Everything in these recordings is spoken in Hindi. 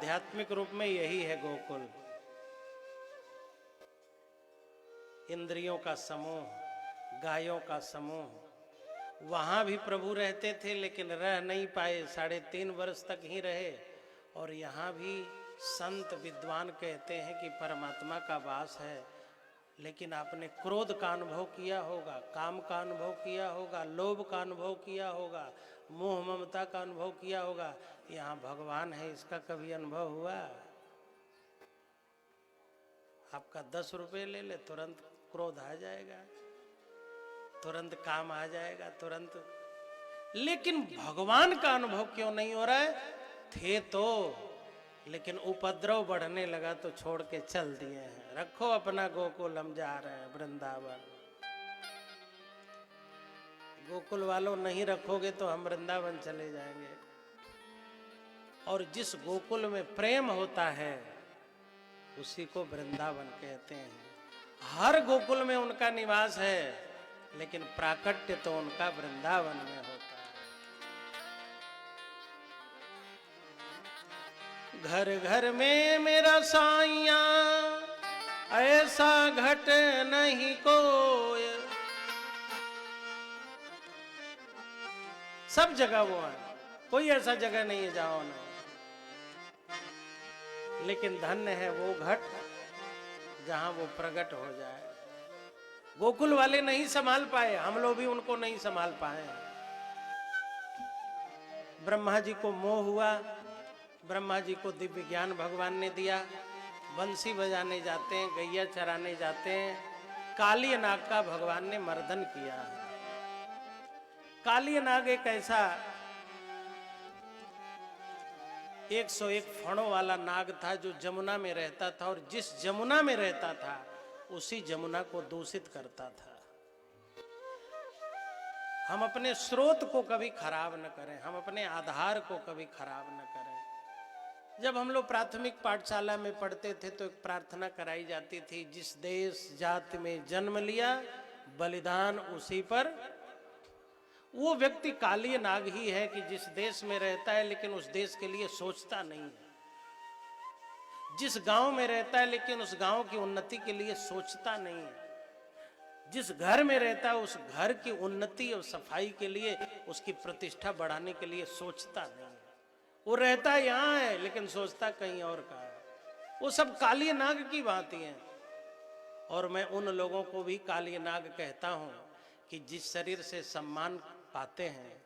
आध्यात्मिक रूप में यही है गोकुल। इंद्रियों का समूह, गायों का समूह। वहां भी प्रभु रहते थे लेकिन रह नहीं पाए, 3.5 वर्ष तक ही रहे। और यहाँ भी संत विद्वान कहते हैं कि परमात्मा का वास है, लेकिन आपने क्रोध का अनुभव किया होगा, काम का अनुभव किया होगा, लोभ का अनुभव किया होगा, मोह ममता का अनुभव किया होगा। यहाँ भगवान है, इसका कभी अनुभव हुआ? आपका 10 रुपये ले ले, तुरंत क्रोध आ जाएगा, तुरंत काम आ जाएगा, तुरंत। लेकिन भगवान का अनुभव क्यों नहीं हो रहा है? थे तो, लेकिन उपद्रव बढ़ने लगा तो छोड़ के चल दिए हैं। रखो अपना गोकुल, हम जा रहे हैं वृंदावन। गोकुल वालों नहीं रखोगे तो हम वृंदावन चले जाएंगे। और जिस गोकुल में प्रेम होता है उसी को वृंदावन कहते हैं। हर गोकुल में उनका निवास है, लेकिन प्राकट्य तो उनका वृंदावन में होता है। घर घर में मेरा साइया, ऐसा घट नहीं कोई। सब जगह वो है, कोई ऐसा जगह नहीं है जहां नहीं। लेकिन धन्य है वो घट जहां वो प्रकट हो जाए। गोकुल वाले नहीं संभाल पाए, हम लोग भी उनको नहीं संभाल पाए। ब्रह्मा जी को मोह हुआ, ब्रह्मा जी को दिव्य ज्ञान भगवान ने दिया। बंसी बजाने जाते हैं, गैया चराने जाते हैं, काली नाग का भगवान ने मर्दन किया। काली नाग एक ऐसा 101 फणों वाला नाग था जो जमुना में रहता था, और जिस जमुना में रहता था उसी जमुना को दूषित करता था। हम अपने स्रोत को कभी खराब न करें, हम अपने आधार को कभी खराब न करें। जब हम लोग प्राथमिक पाठशाला में पढ़ते थे तो एक प्रार्थना कराई जाती थी, जिस देश जाति में जन्म लिया बलिदान उसी पर। वो व्यक्ति काली नाग ही है कि जिस देश में रहता है लेकिन उस देश के लिए सोचता नहीं है, जिस गांव में रहता है लेकिन उस गांव की उन्नति के लिए सोचता नहीं है, जिस घर में रहता है उस घर की उन्नति और सफाई के लिए, उसकी प्रतिष्ठा बढ़ाने के लिए सोचता नहीं है। वो रहता यहाँ है लेकिन सोचता कहीं और का है। वो सब काली नाग की भांति हैं। और मैं उन लोगों को भी काली नाग कहता हूं कि जिस शरीर से सम्मान पाते हैं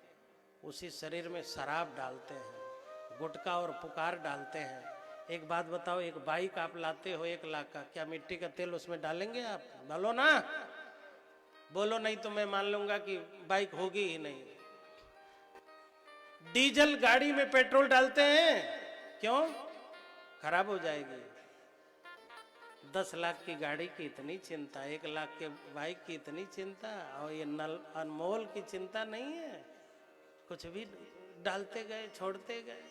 उसी शरीर में शराब डालते हैं, गुटखा और पुकार डालते हैं। एक बात बताओ, एक बाइक आप लाते हो 1 लाख का, क्या मिट्टी का तेल उसमें डालेंगे आप? डालो ना, बोलो, नहीं तो मैं मान लूंगा कि बाइक होगी ही नहीं। डीजल गाड़ी में पेट्रोल डालते हैं, क्यों? खराब हो जाएगी। 10 लाख की गाड़ी की इतनी चिंता, 1 लाख के बाइक की इतनी चिंता, और ये अनमोल की चिंता नहीं है। कुछ भी डालते गए, छोड़ते गए।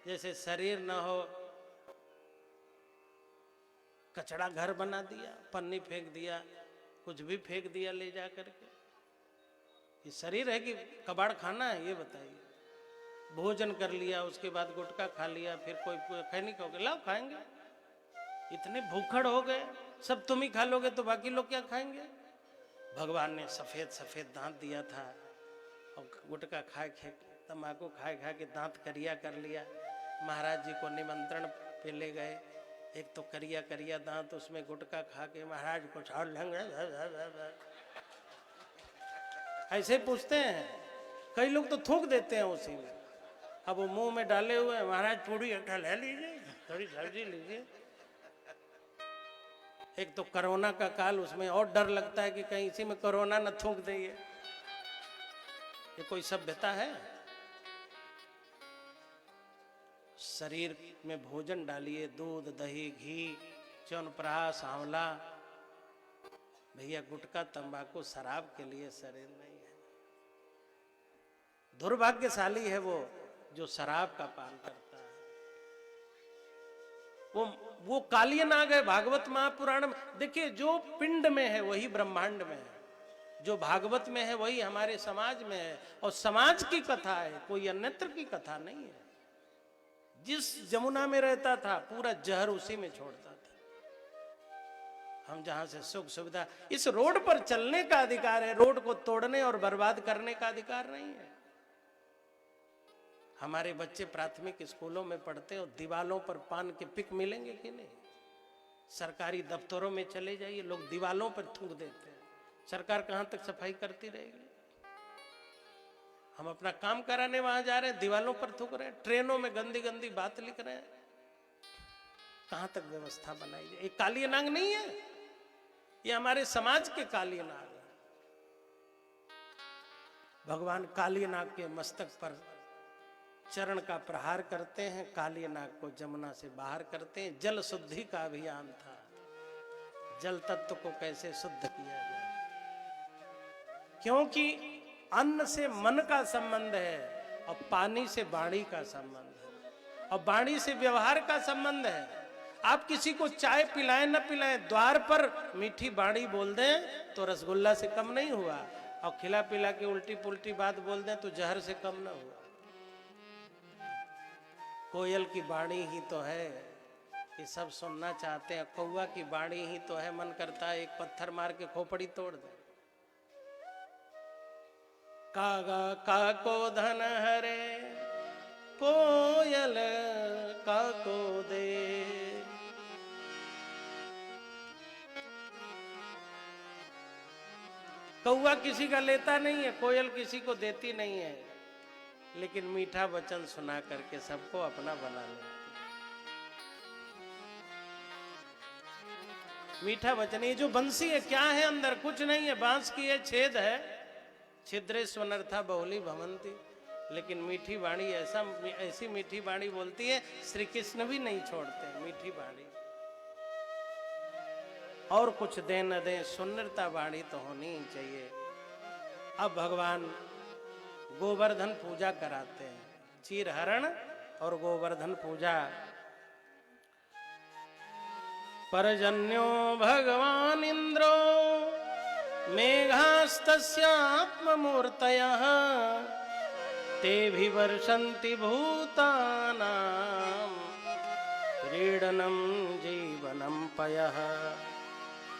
जैसे शरीर न हो, कचड़ा घर बना दिया, पन्नी फेंक दिया, कुछ भी फेंक दिया ले जा करके। ये शरीर है कि कबाड़ खाना है? ये बताइए। भोजन कर लिया, उसके बाद गुटखा खा लिया, फिर कोई खैनी खाओगे, लाओ खाएंगे। इतने भूखड़ हो गए, सब तुम ही खा लोगे तो बाकी लोग क्या खाएंगे? भगवान ने सफेद सफेद दांत दिया था, और गुटखा खाए तंबाकू खाए खा के दांत करिया कर लिया। महाराज जी को निमंत्रण पे ले गए, एक तो करिया करिया दांत, उसमें गुटखा खा के महाराज को ऐसे पूछते हैं। कई लोग तो थूक देते हैं उसी में। अब वो मुंह में डाले हुए, महाराज पूरी एकठा ले लीजिए, थोड़ी सब्जी लीजिए। एक तो कोरोना का काल, उसमें और डर लगता है कि कहीं इसी में कोरोना न थूक दे। ये कोई सभ्यता है? शरीर में भोजन डालिए, दूध दही घी च्यवनप्राश आंवला। भैया गुटखा तंबाकू शराब के लिए शरीर नहीं है। दुर्भाग्यशाली है वो जो शराब का पान करता है। वो काली नाग है। भागवत महापुराण में देखिए, जो पिंड में है वही ब्रह्मांड में है, जो भागवत में है वही हमारे समाज में है। और समाज की कथा है, कोई अन्यत्र की कथा नहीं है। जिस जमुना में रहता था पूरा जहर उसी में छोड़ता था। हम जहां से सुख सुविधा, इस रोड पर चलने का अधिकार है, रोड को तोड़ने और बर्बाद करने का अधिकार नहीं है। हमारे बच्चे प्राथमिक स्कूलों में पढ़ते हैं और दीवालों पर पान के पिक मिलेंगे कि नहीं? सरकारी दफ्तरों में चले जाइए, लोग दीवालों पर थूक देते हैं। सरकार कहां तक सफाई करती रहेगी? हम अपना काम कराने वहां जा रहे हैं, दीवालों पर थूक रहे हैं, ट्रेनों में गंदी गंदी बात लिख रहे हैं। कहां तक व्यवस्था बनाई जाए? एक काली नाग नहीं है, ये हमारे समाज के काली नाग है। भगवान काली नाग के मस्तक पर चरण का प्रहार करते हैं, काली नाग को जमुना से बाहर करते हैं। जल शुद्धि का अभियान था, जल तत्व को कैसे शुद्ध किया जाए, क्योंकि अन्न से मन का संबंध है और पानी से वाणी का संबंध है और वाणी से व्यवहार का संबंध है। आप किसी को चाय पिलाएं न पिलाएं, द्वार पर मीठी वाणी बोल दें तो रसगुल्ला से कम नहीं हुआ, और खिला पिला के उल्टी पुल्टी बात बोल दें तो जहर से कम न हुआ। कोयल की वाणी ही तो है कि सब सुनना चाहते हैं, कौवा की वाणी ही तो है, मन करता है एक पत्थर मार के खोपड़ी तोड़ दे। कागा काको धन हरे, कोयल काको दे। कौवा किसी का लेता नहीं है, कोयल किसी को देती नहीं है, लेकिन मीठा वचन सुना करके सबको अपना बना लेती। मीठा वचन, ये जो बंसी है क्या है अंदर? कुछ नहीं है, बांस की है, छेद है, छिद्रे स्वनर्था बहुली भवंती। लेकिन मीठी वाणी ऐसी मीठी वाणी बोलती है, श्री कृष्ण भी नहीं छोड़ते मीठी वाणी। और कुछ दे न दे, सुंदरता वाणी तो होनी ही चाहिए। अब भगवान गोवर्धन पूजा कराते हैं, चीरहरण और गोवर्धन पूजा। परजन्यो भगवान इंद्रो मेघास्तस्यात्ममूर्तयः तेभिवर्षन्ति भूतानां क्रीडनं जीवनं पयः।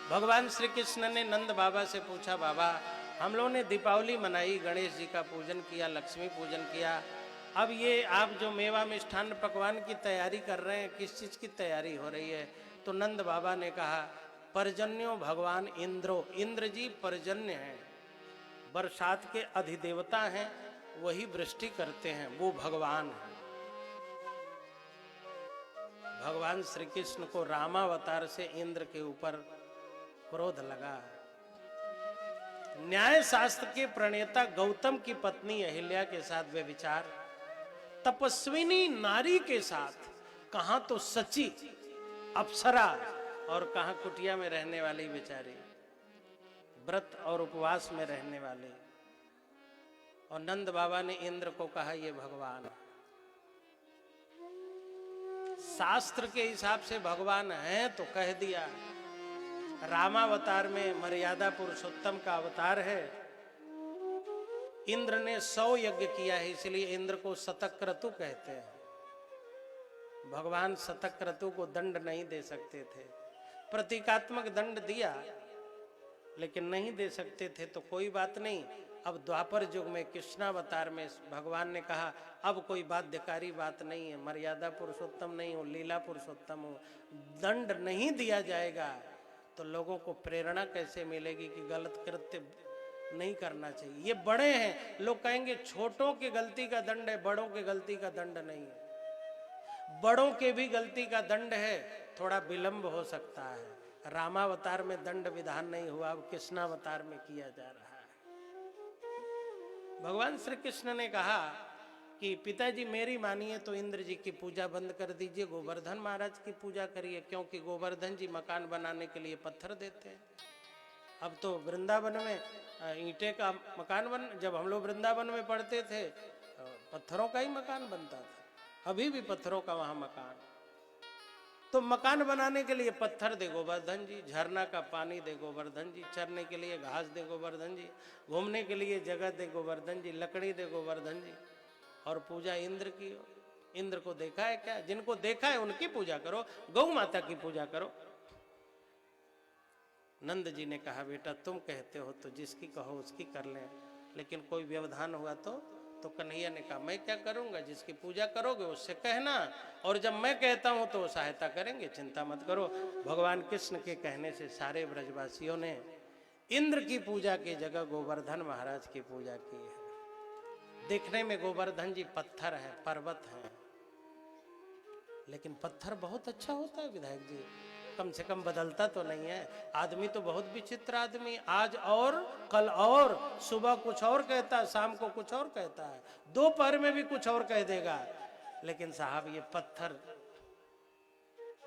भगवान श्री कृष्ण ने नंद बाबा से पूछा, बाबा हम लोगों ने दीपावली मनाई, गणेश जी का पूजन किया, लक्ष्मी पूजन किया, अब ये आप जो मेवा मिष्ठान पकवान की तैयारी कर रहे हैं, किस चीज़ की तैयारी हो रही है? तो नंद बाबा ने कहा, पर्जन्यो भगवान इंद्रो, इंद्र जी पर्जन्य हैं, बरसात के अधिदेवता हैं, वही वृष्टि करते हैं, वो भगवान हैं। भगवान श्री कृष्ण को रामावतार से इंद्र के ऊपर क्रोध लगा। न्याय शास्त्र के प्रणेता गौतम की पत्नी अहिल्या के साथ व्यभिचार, तपस्विनी नारी के साथ, कहां तो सची अप्सरा और कहां कुटिया में रहने वाली बेचारी, व्रत और उपवास में रहने वाली। और नंद बाबा ने इंद्र को कहा ये भगवान है। शास्त्र के हिसाब से भगवान है तो कह दिया। रामावतार में मर्यादा पुरुषोत्तम का अवतार है। इंद्र ने 100 यज्ञ किया है, इसलिए इंद्र को शतक्रतु कहते हैं। भगवान शतक्रतु को दंड नहीं दे सकते थे, प्रतीकात्मक दंड दिया, लेकिन नहीं दे सकते थे तो कोई बात नहीं। अब द्वापर युग में कृष्णावतार में भगवान ने कहा अब कोई बाध्यकारी बात नहीं है, मर्यादा पुरुषोत्तम नहीं हो, लीला पुरुषोत्तम हो, दंड नहीं दिया जाएगा तो लोगों को प्रेरणा कैसे मिलेगी कि गलत कृत्य नहीं करना चाहिए। ये बड़े हैं, लोग कहेंगे छोटों की गलती का दंड है, बड़ों की गलती का दंड नहीं है। बड़ों के भी गलती का दंड है, थोड़ा विलंब हो सकता है। रामावतार में दंड विधान नहीं हुआ, अब कृष्णावतार में किया जा रहा है। भगवान श्री कृष्ण ने कहा कि पिताजी मेरी मानिए तो इंद्र जी की पूजा बंद कर दीजिए, गोवर्धन महाराज की पूजा करिए, क्योंकि गोवर्धन जी मकान बनाने के लिए पत्थर देते हैं। अब तो वृंदावन में ईंटे का मकान जब हम लोग वृंदावन में पढ़ते थे पत्थरों का ही मकान बनता था, अभी भी पत्थरों का वहां मकान। तो मकान बनाने के लिए पत्थर दे गोवर्धन जी, झरना का पानी दे गोवर्धन जी, चरने के लिए घास दे गोवर्धन जी, घूमने के लिए जगह दे गोवर्धन जी, लकड़ी दे गोवर्धन जी, और पूजा इंद्र की हो। इंद्र को देखा है क्या? जिनको देखा है उनकी पूजा करो, गौ माता की पूजा करो। नंद जी ने कहा बेटा तुम कहते हो तो जिसकी कहो उसकी कर लें, लेकिन कोई व्यवधान हुआ तो कन्हैया ने कहा मैं क्या करूंगा, जिसकी पूजा करोगे उससे कहना, और जब मैं कहता हूं तो वो सहायता करेंगे, चिंता मत करो। भगवान कृष्ण के कहने से सारे ब्रजवासियों ने इंद्र की पूजा की जगह गोवर्धन महाराज की पूजा की है। देखने में गोवर्धन जी पत्थर है, पर्वत है, लेकिन पत्थर बहुत अच्छा होता है विधायक जी, कम से कम बदलता तो नहीं है। आदमी तो बहुत विचित्र आदमी, आज और कल और, सुबह कुछ और कहता है, शाम को कुछ और कहता है, दोपहर में भी कुछ और कह देगा। लेकिन साहब ये पत्थर,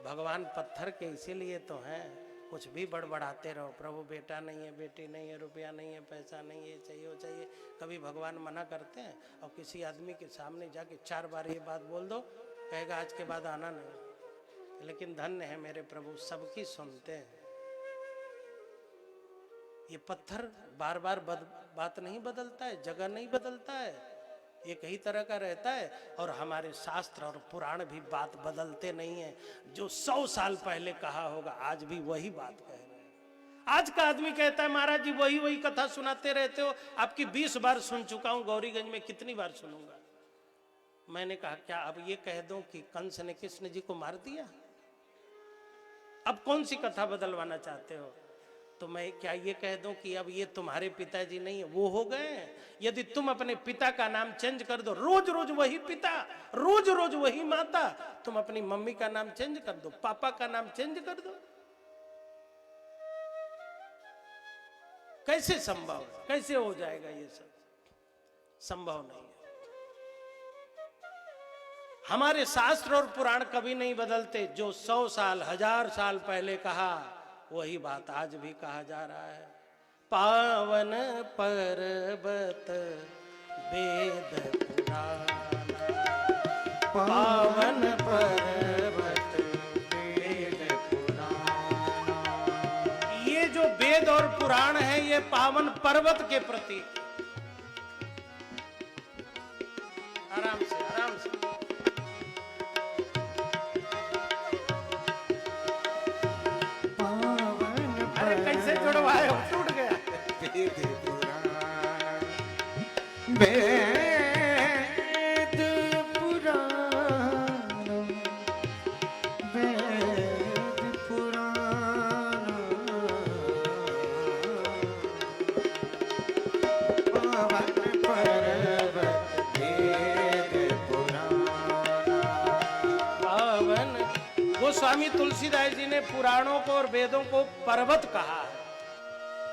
भगवान पत्थर के इसीलिए तो हैं, कुछ भी बड़बड़ाते रहो, प्रभु बेटा नहीं है, बेटी नहीं है, रुपया नहीं है, पैसा नहीं है, चाहिए वो चाहिए, कभी भगवान मना करते हैं? और किसी आदमी के सामने जाके 4 बार ये बात बोल दो, कहेगा आज के बाद आना नहीं। लेकिन धन्य है मेरे प्रभु, सबकी सुनते हैं। ये पत्थर बार बार बात नहीं बदलता है, जगह नहीं बदलता है, एक ही तरह का रहता है। और हमारे शास्त्र और पुराण भी बात बदलते नहीं है, जो 100 साल पहले कहा होगा आज भी वही बात कह रहे हैं। आज का आदमी कहता है महाराज जी वही कथा सुनाते रहते हो, आपकी 20 बार सुन चुका हूं, गौरीगंज में कितनी बार सुनूंगा। मैंने कहा क्या अब ये कह दूं कि कंस ने कृष्ण जी को मार दिया? अब कौन सी कथा बदलवाना चाहते हो? तो मैं क्या ये कह दूं कि अब ये तुम्हारे पिताजी नहीं है, वो हो गए? यदि तुम अपने पिता का नाम चेंज कर दो, रोज रोज वही पिता, रोज रोज वही माता, तुम अपनी मम्मी का नाम चेंज कर दो, पापा का नाम चेंज कर दो, कैसे संभव है? कैसे हो जाएगा? ये सब संभव नहीं है। हमारे शास्त्र और पुराण कभी नहीं बदलते, जो 100 साल 1000 साल पहले कहा वही बात आज भी कहा जा रहा है। पावन पर्वत वेद पुराण, पावन पर्वत वेद पुराण। ये जो वेद और पुराण है ये पावन पर्वत के प्रति, आराम से आराम से, कैसे जुड़वाए हो, टूट गया। वेद पुराण, वेद पुराण, वेद पुराण, पावन पर्वत वेद पुराण, पावन। गोस्वामी तुलसीदास जी ने पुराणों को और वेदों को पर्वत कहा है।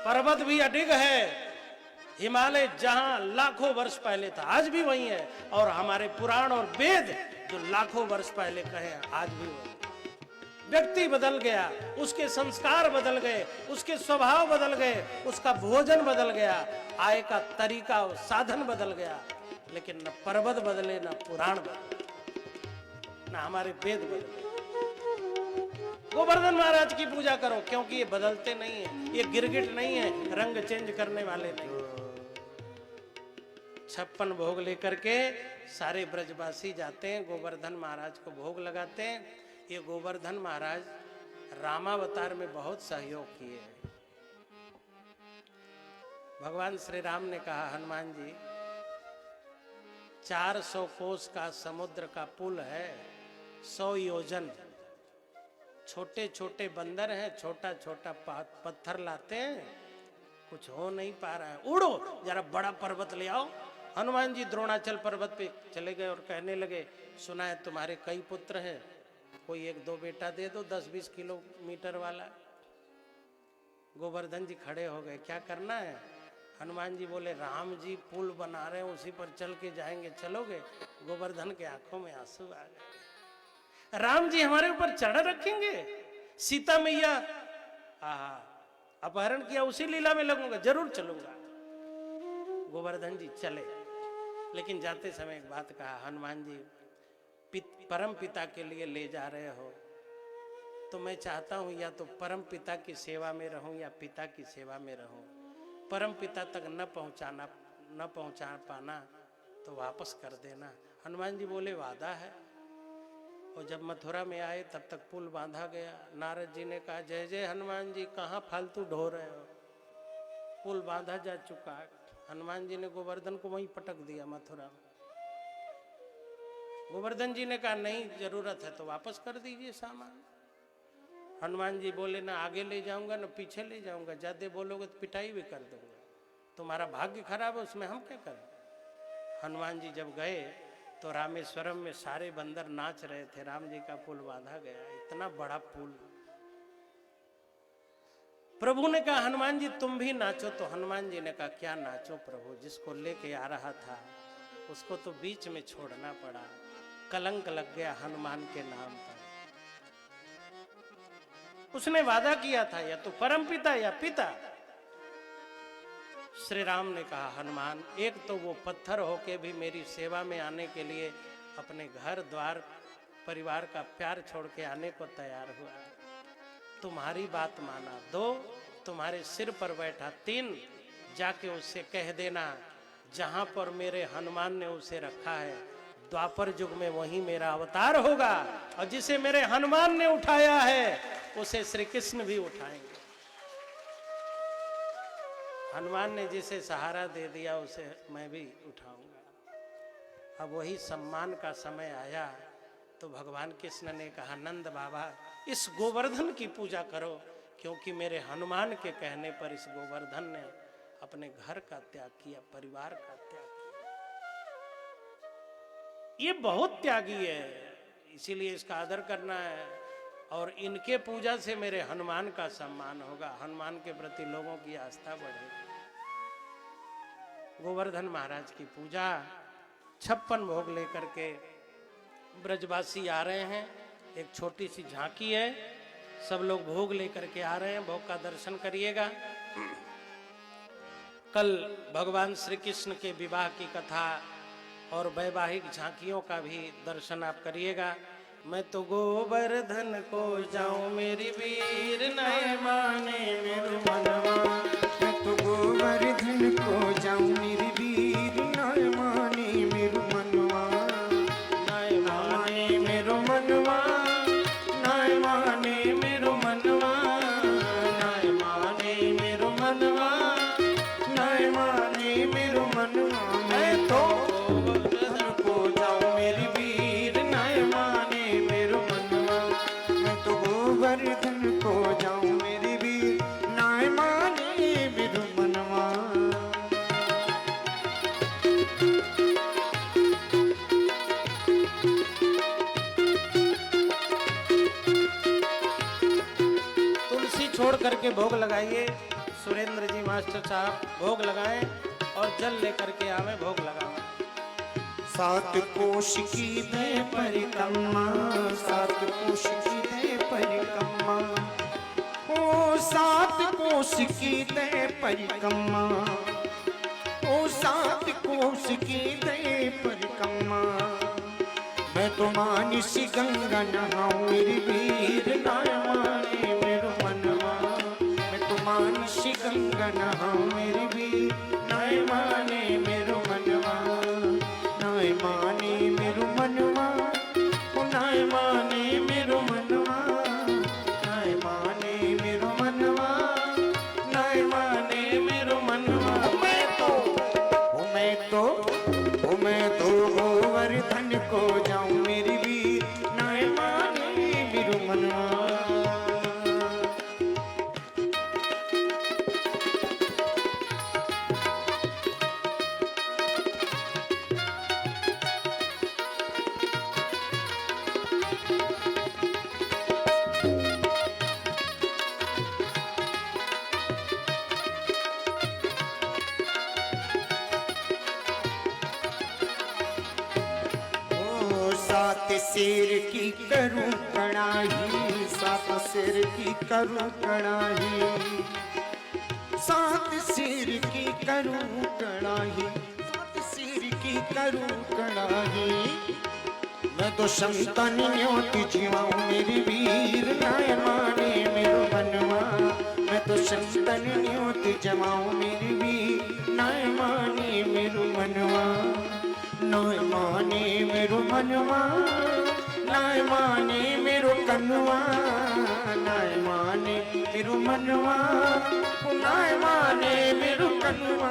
पर्वत भी अडिग है, हिमालय जहां लाखों वर्ष पहले था आज भी वही है, और हमारे पुराण और वेद जो लाखों वर्ष पहले कहे आज भी वही। व्यक्ति बदल गया, उसके संस्कार बदल गए, उसके स्वभाव बदल गए, उसका भोजन बदल गया, आय का तरीका और साधन बदल गया, लेकिन न पर्वत बदले, न पुराण बदले, न हमारे वेद बदले। गोवर्धन महाराज की पूजा करो, क्योंकि ये बदलते नहीं है, ये गिरगिट नहीं है, रंग चेंज करने वाले नहीं। 56 भोग लेकर के सारे ब्रजवासी जाते हैं, गोवर्धन महाराज को भोग लगाते हैं। ये गोवर्धन महाराज रामावतार में बहुत सहयोग किए हैं। भगवान श्री राम ने कहा हनुमान जी 400 कोस का समुद्र का पुल है, 100 योजन, छोटे छोटे बंदर हैं, छोटा छोटा पत्थर लाते हैं, कुछ हो नहीं पा रहा है, उड़ो जरा बड़ा पर्वत ले आओ। हनुमान जी द्रोणाचल पर्वत पे चले गए और कहने लगे सुना है तुम्हारे कई पुत्र हैं, कोई 1-2 बेटा दे दो 10-20 किलोमीटर वाला। गोवर्धन जी खड़े हो गए, क्या करना है? हनुमान जी बोले राम जी पुल बना रहे हैं, उसी पर चल के जाएंगे, चलोगे? गोवर्धन के आंखों में आंसू आ गए। राम जी हमारे ऊपर चढ़ रखेंगे? सीता मैया अपहरण किया, उसी लीला में लगूंगा, जरूर चलूंगा। गोवर्धन जी चले, लेकिन जाते समय एक बात कहा, हनुमान जी परम पिता के लिए ले जा रहे हो, तो मैं चाहता हूं या तो परम पिता की सेवा में रहूं या पिता की सेवा में रहूं। परम पिता तक न पहुंचा पाना तो वापस कर देना। हनुमान जी बोले वादा है? और जब मथुरा में आए तब तक पुल बांधा गया। नारद जी ने कहा, जय जय हनुमान जी, कहाँ फालतू ढो रहे हो, पुल बांधा जा चुका है। हनुमान जी ने गोवर्धन को वहीं पटक दिया मथुरा में। गोवर्धन जी ने कहा, नहीं जरूरत है तो वापस कर दीजिए सामान। हनुमान जी बोले, ना आगे ले जाऊंगा ना पीछे ले जाऊंगा, ज्यादा बोलोगे तो पिटाई भी कर दूंगा, तुम्हारा भाग्य खराब है, उसमें हम क्या करें। हनुमान जी जब गए तो रामेश्वरम में सारे बंदर नाच रहे थे, राम जी का पुल बांधा गया, इतना बड़ा पुल। प्रभु ने कहा, हनुमान जी तुम भी नाचो। तो हनुमान जी ने कहा, क्या नाचो प्रभु, जिसको लेके आ रहा था उसको तो बीच में छोड़ना पड़ा, कलंक लग गया हनुमान के नाम पर। उसने वादा किया था या तो परमपिता या पिता। श्री राम ने कहा, हनुमान एक तो वो पत्थर होके भी मेरी सेवा में आने के लिए अपने घर द्वार परिवार का प्यार छोड़ के आने को तैयार हुआ, तुम्हारी बात माना। दो, तुम्हारे सिर पर बैठा। तीन, जाके उससे कह देना जहां पर मेरे हनुमान ने उसे रखा है द्वापर युग में वहीं मेरा अवतार होगा, और जिसे मेरे हनुमान ने उठाया है उसे श्री कृष्ण भी उठाएंगे। हनुमान ने जिसे सहारा दे दिया उसे मैं भी उठाऊंगा। अब वही सम्मान का समय आया तो भगवान कृष्ण ने कहा, नंद बाबा इस गोवर्धन की पूजा करो, क्योंकि मेरे हनुमान के कहने पर इस गोवर्धन ने अपने घर का त्याग किया, परिवार का त्याग किया। ये बहुत त्यागी है, इसीलिए इसका आदर करना है। और इनके पूजा से मेरे हनुमान का सम्मान होगा, हनुमान के प्रति लोगों की आस्था बढ़ेगी। गोवर्धन महाराज की पूजा, 56 भोग लेकर के ब्रजवासी आ रहे हैं। एक छोटी सी झांकी है, सब लोग भोग लेकर के आ रहे हैं, भोग का दर्शन करिएगा। कल भगवान श्री कृष्ण के विवाह की कथा और वैवाहिक झांकियों का भी दर्शन आप करिएगा। मैं तो गोवर्धन को जाऊं मेरी वीर, नए माने मेरे मनवा। मैं तो गोवर्धन को जाऊं मेरी वीर, नए माने मेरे मनवा। नए माने मेरो मनवा, नए माने मेरो मनवा, नए माने मेरो मनवा, नए माने मेरो मनवा। मैं तो गोवर्धन को जाऊं मेरी वीर, नए माने मेरो मनवा। मैं तो गोवर्धन को जाऊं मेरी वीर, नए माने मेरे मनवा। तुलसी छोड़ करके भोग लगाइए। सुरेंद्र जी मास्टर साहब भोग लगाएं और जल लेकर के आवे, भोग लगाएं। सात कोश की दे परिक्रमा, सात कोश की दे परिक्रमा। ओ सात कोश की दे परिक्रमा, ओ सात कोश की दे परिक्रमा। मैं तो मानसी गंगा नहाऊं मेरी वीर, नए माने मेरो मनवा। मैं तो मानसी गंगा नहाऊं मेरी वीर, नए माने मेरो मनवा। नए माने मेरो मनवा, ओ नए माने मेरो मनवा। नए माने मेरो मनवा, नए माने मेरो मनवा। मैं तो गोवर्धन को जाऊं मेरी वीर, नए माने मेरो मनवा। सात शेर की करूं कड़ाही, सात शेर की करूं कड़ाही। सात शेर की करूं कड़ाही, सात शेर की करूं कड़ाही। मैं तो संतन न्योती जीवाऊं मेरी वीर, नए माने मेरो मनवा। मैं तो संतन न्योती जमाऊं मेरी वीर, नए माने मेरो मनवा। नए माने मेरो मनवा, नाय माने मेरो कनुआ, नाय माने मेरो मनवा, नाय माने मेरो कनुआ,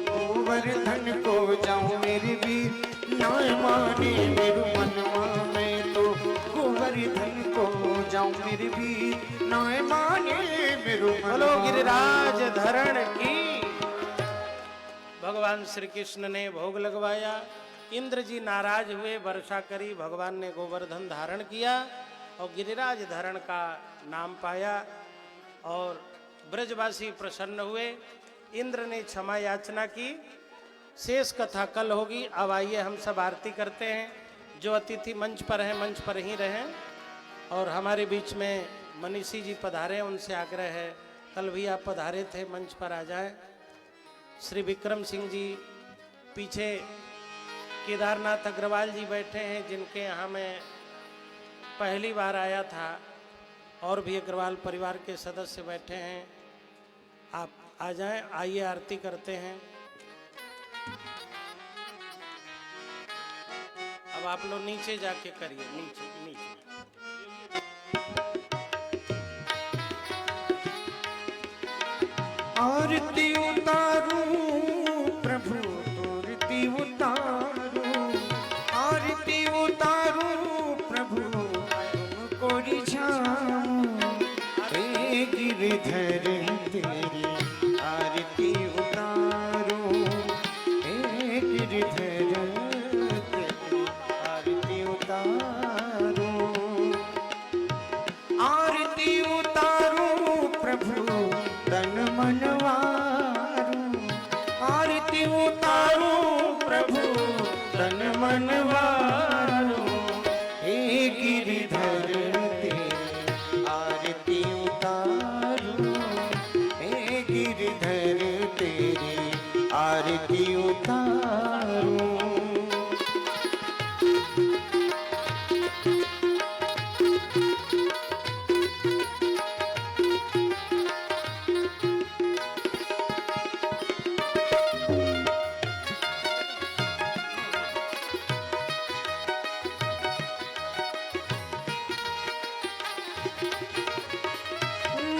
गोवर्धन को जाऊं मेरी वीर, नाय माने मेरो मनवा, मैं तो गोवर्धन को जाऊं मेरी वीर, नाय माने मेरो बोलो मनवा। गिरिराज धरण की। भगवान श्री कृष्ण ने भोग लगवाया, इंद्र जी नाराज हुए, वर्षा करी, भगवान ने गोवर्धन धारण किया और गिरिराज धरण का नाम पाया और ब्रजवासी प्रसन्न हुए। इंद्र ने क्षमा याचना की। शेष कथा कल होगी। अब आइए हम सब आरती करते हैं। जो अतिथि मंच पर हैं मंच पर ही रहें और हमारे बीच में मनीषी जी पधारे, उनसे आग्रह है कल भी आप पधारे थे, मंच पर आ जाएं। श्री विक्रम सिंह जी पीछे, केदारनाथ अग्रवाल जी बैठे हैं जिनके यहाँ मैं पहली बार आया था, और भी अग्रवाल परिवार के सदस्य बैठे हैं। आप आ जाएं, आइए आरती करते हैं। अब आप लोग नीचे जाके करिए, नीचे नीचे। आरती उतारूं प्रभु आरती उतारूं, आरती उतारूं प्रभु तुमको रिझाऊं, हे गिरधर तेरी आरती उतारूं, हे गिरधर तेरी आरती उतारूं, आरती उतारूं प्रभु तन मनवारूं, आरती उतारूं प्रभु तन मनवारूं, हे गिरिधर तेरी आरती उतारूं, हे गिरिधर तेरी आरती उतारूं।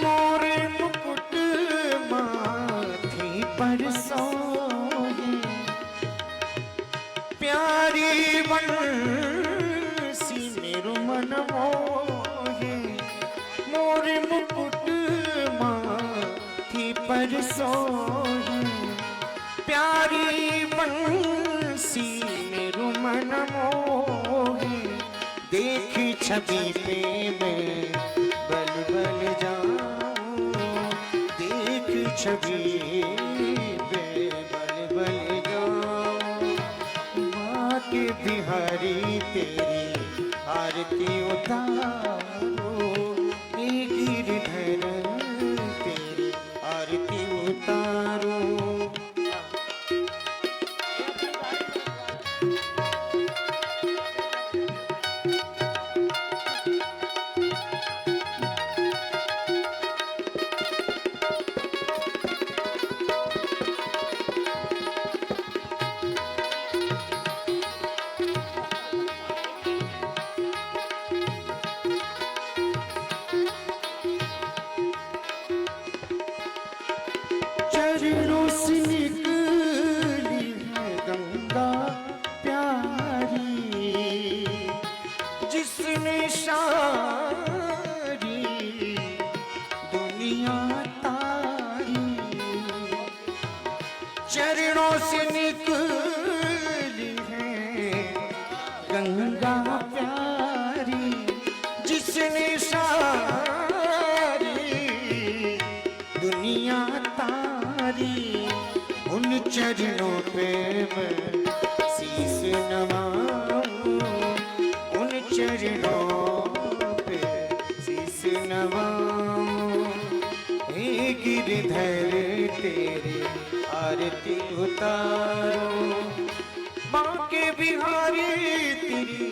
मोर मुकुट माथे पर सोहे, प्यारी बंसी मेरो मन मोहे, मोर मुकुट माथे पर सोहे, प्यारी बंसी मेरो मन मोहे, देख छवि पे मैं बल बल जाऊं, देख छवि पे बल बल जाऊं, माँ के बिहारी तेरी आरती उतारो, हे गिरधर तेरी आरती उतारो। चरणों से निकली है गंगा प्यारी, जिसने सारी दुनिया तारी, चरणों से निकली है गंगा प्यारी, जिसने सारी दुनिया तारी, उन चरणों पे मैं शीश नवाऊं, उन चरणों पे शीश नवाऊं, हे गिरधर तेरी आरती उतारो, माँ के बिहारी तेरी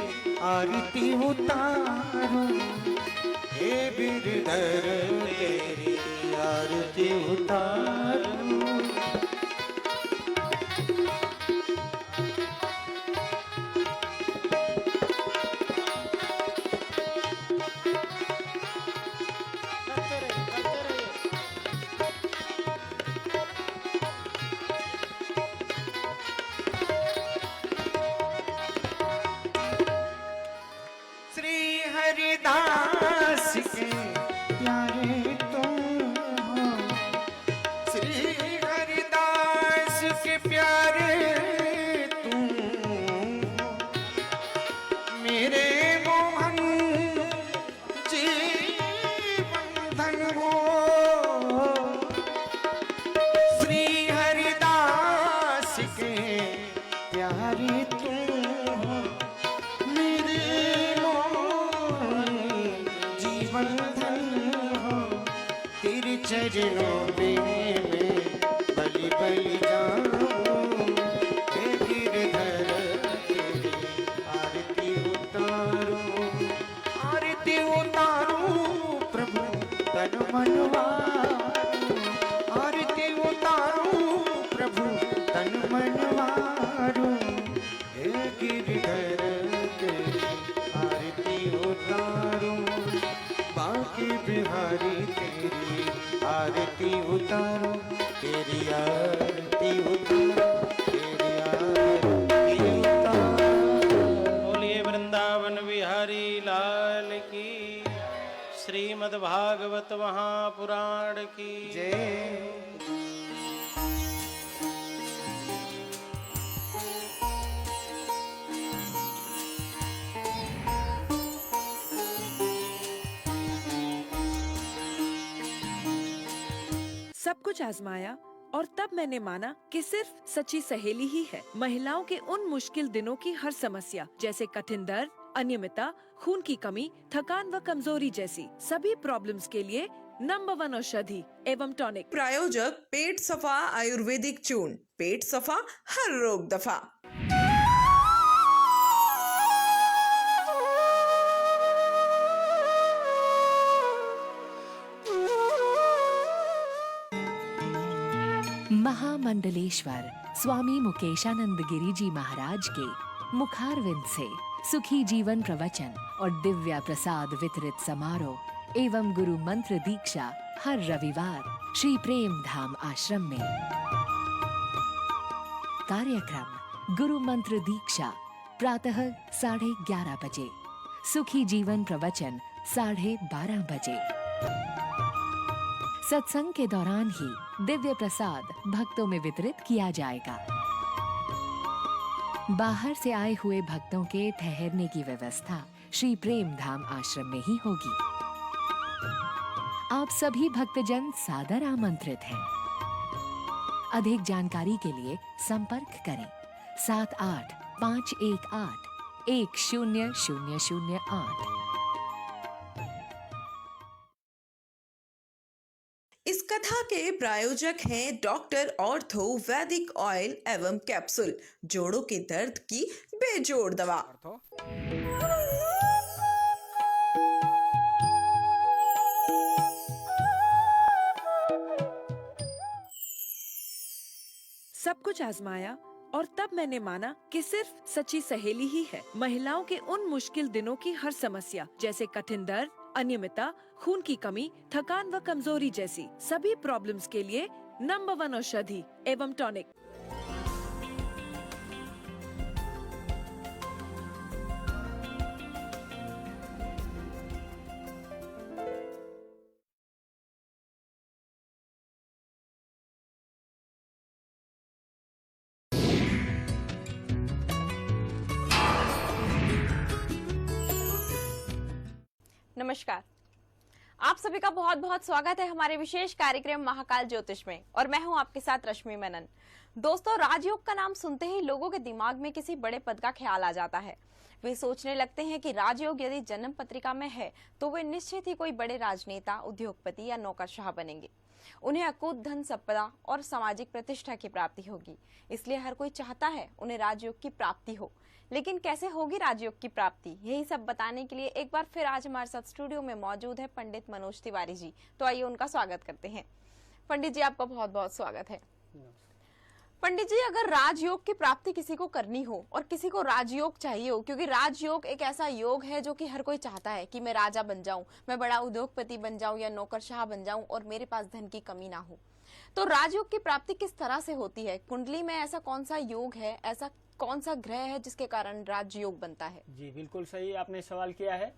आरती उतारो, हे गिरधर तेरी आरती उतारो। हरिदास के प्यारे तुम हो, श्री हरिदास के प्यारे तुम हो, मेरे मोहन जीवन धन हो, श्री हरिदास के प्यारे तुम हो, मेरे मोहन जीवन धन हो, तेरे चरणों में मैं बलि बलि जाऊं, हे गिरधर तेरी आरती उतारूं, आरती उतारूं प्रभु तन मन वारूं, आरती उतारूं प्रभु तन मन वारूं, हे गिरधर तेरी आरती उतारूं, बांके बिहारी तेरी आरती उतारूं, तेरी आरती उतारूं, तेरी आरती उतारूं। बोलिए वृंदावन बिहारी लाल की, श्रीमद् भागवत महापुराण की जय। सब कुछ आजमाया और तब मैंने माना कि सिर्फ सच्ची सहेली ही है महिलाओं के उन मुश्किल दिनों की हर समस्या, जैसे कठिन दर्द, अनियमितता, खून की कमी, थकान व कमजोरी जैसी सभी प्रॉब्लम्स के लिए नंबर 1 औषधि एवं टॉनिक। प्रायोजक पेट सफा आयुर्वेदिक चूर्ण, पेट सफा हर रोग दफा। महामंडलेश्वर स्वामी मुकेशानंद गिरी जी महाराज के मुखारविंद से सुखी जीवन प्रवचन और दिव्या प्रसाद वितरित समारोह एवं गुरु मंत्र दीक्षा हर रविवार श्री प्रेम धाम आश्रम में। कार्यक्रम गुरु मंत्र दीक्षा प्रातः 11:30 बजे, सुखी जीवन प्रवचन 12:30 बजे। सत्संग के दौरान ही दिव्य प्रसाद भक्तों में वितरित किया जाएगा। बाहर से आए हुए भक्तों के ठहरने की व्यवस्था श्री प्रेम धाम आश्रम में ही होगी। आप सभी भक्तजन सादर आमंत्रित हैं। अधिक जानकारी के लिए संपर्क करें 7851181008। इस कथा के प्रायोजक हैं डॉक्टर ऑर्थो वैदिक ऑयल एवं कैप्सूल, जोड़ों के दर्द की बेजोड़ दवा। सब कुछ आजमाया और तब मैंने माना कि सिर्फ सच्ची सहेली ही है महिलाओं के उन मुश्किल दिनों की हर समस्या, जैसे कठिन दर्द, अनियमितता, खून की कमी, थकान व कमजोरी जैसी सभी प्रॉब्लम्स के लिए नंबर 1 औषधि एवं टॉनिक। नमस्कार, आप सभी का बहुत बहुत स्वागत है हमारे विशेष कार्यक्रम महाकाल ज्योतिष में और मैं हूं आपके साथ रश्मि मेनन। दोस्तों, राजयोग का नाम सुनते ही लोगों के दिमाग में किसी बड़े पद का ख्याल आ जाता है। वे सोचने लगते हैं कि राजयोग यदि जन्म पत्रिका में है तो वे निश्चित ही कोई बड़े राजनेता, उद्योगपति या नौकरशाह बनेंगे। उन्हें अकूत धन संपदा और सामाजिक प्रतिष्ठा की प्राप्ति होगी। इसलिए हर कोई चाहता है उन्हें राजयोग की प्राप्ति हो। लेकिन कैसे होगी राजयोग की प्राप्ति, यही सब बताने के लिए एक बार फिर आज हमारे साथ स्टूडियो में मौजूद है पंडित मनोज तिवारी जी। तो आइए उनका स्वागत करते हैं। पंडित जी, आपका बहुत बहुत स्वागत है। पंडित जी, अगर राजयोग की प्राप्ति किसी को करनी हो और किसी को राजयोग चाहिए हो, क्योंकि राजयोग एक ऐसा योग है जो कि हर कोई चाहता है कि मैं राजा बन जाऊं, मैं बड़ा उद्योगपति बन जाऊं या नौकरशाह बन जाऊं और मेरे पास धन की कमी ना हो, तो राजयोग की प्राप्ति किस तरह से होती है? कुंडली में ऐसा कौन सा योग है, ऐसा कौन सा ग्रह है जिसके कारण राजयोग बनता है? जी बिल्कुल सही आपने सवाल किया है।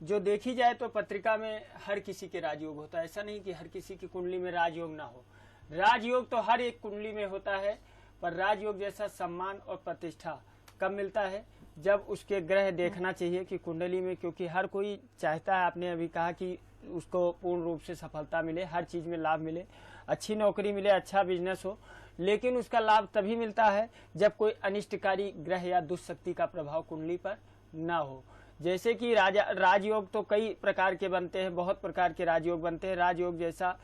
जो देखी जाए तो पत्रिका में हर किसी के राजयोग होता है, ऐसा नहीं कि हर किसी की कुंडली में राजयोग ना हो। राजयोग तो हर एक कुंडली में होता है, पर राजयोग जैसा सम्मान और प्रतिष्ठा कब मिलता है? जब उसके ग्रह देखना चाहिए कि कुंडली में, क्योंकि हर कोई चाहता है, आपने अभी कहा कि उसको पूर्ण रूप से सफलता मिले, हर चीज में लाभ मिले, अच्छी नौकरी मिले, अच्छा बिजनेस हो, लेकिन उसका लाभ तभी मिलता है जब कोई अनिष्टकारी ग्रह या दुष्शक्ति का प्रभाव कुंडली पर ना हो। जैसे कि राजयोग तो कई प्रकार के बनते हैं, बहुत प्रकार के राजयोग बनते हैं। राजयोग जैसा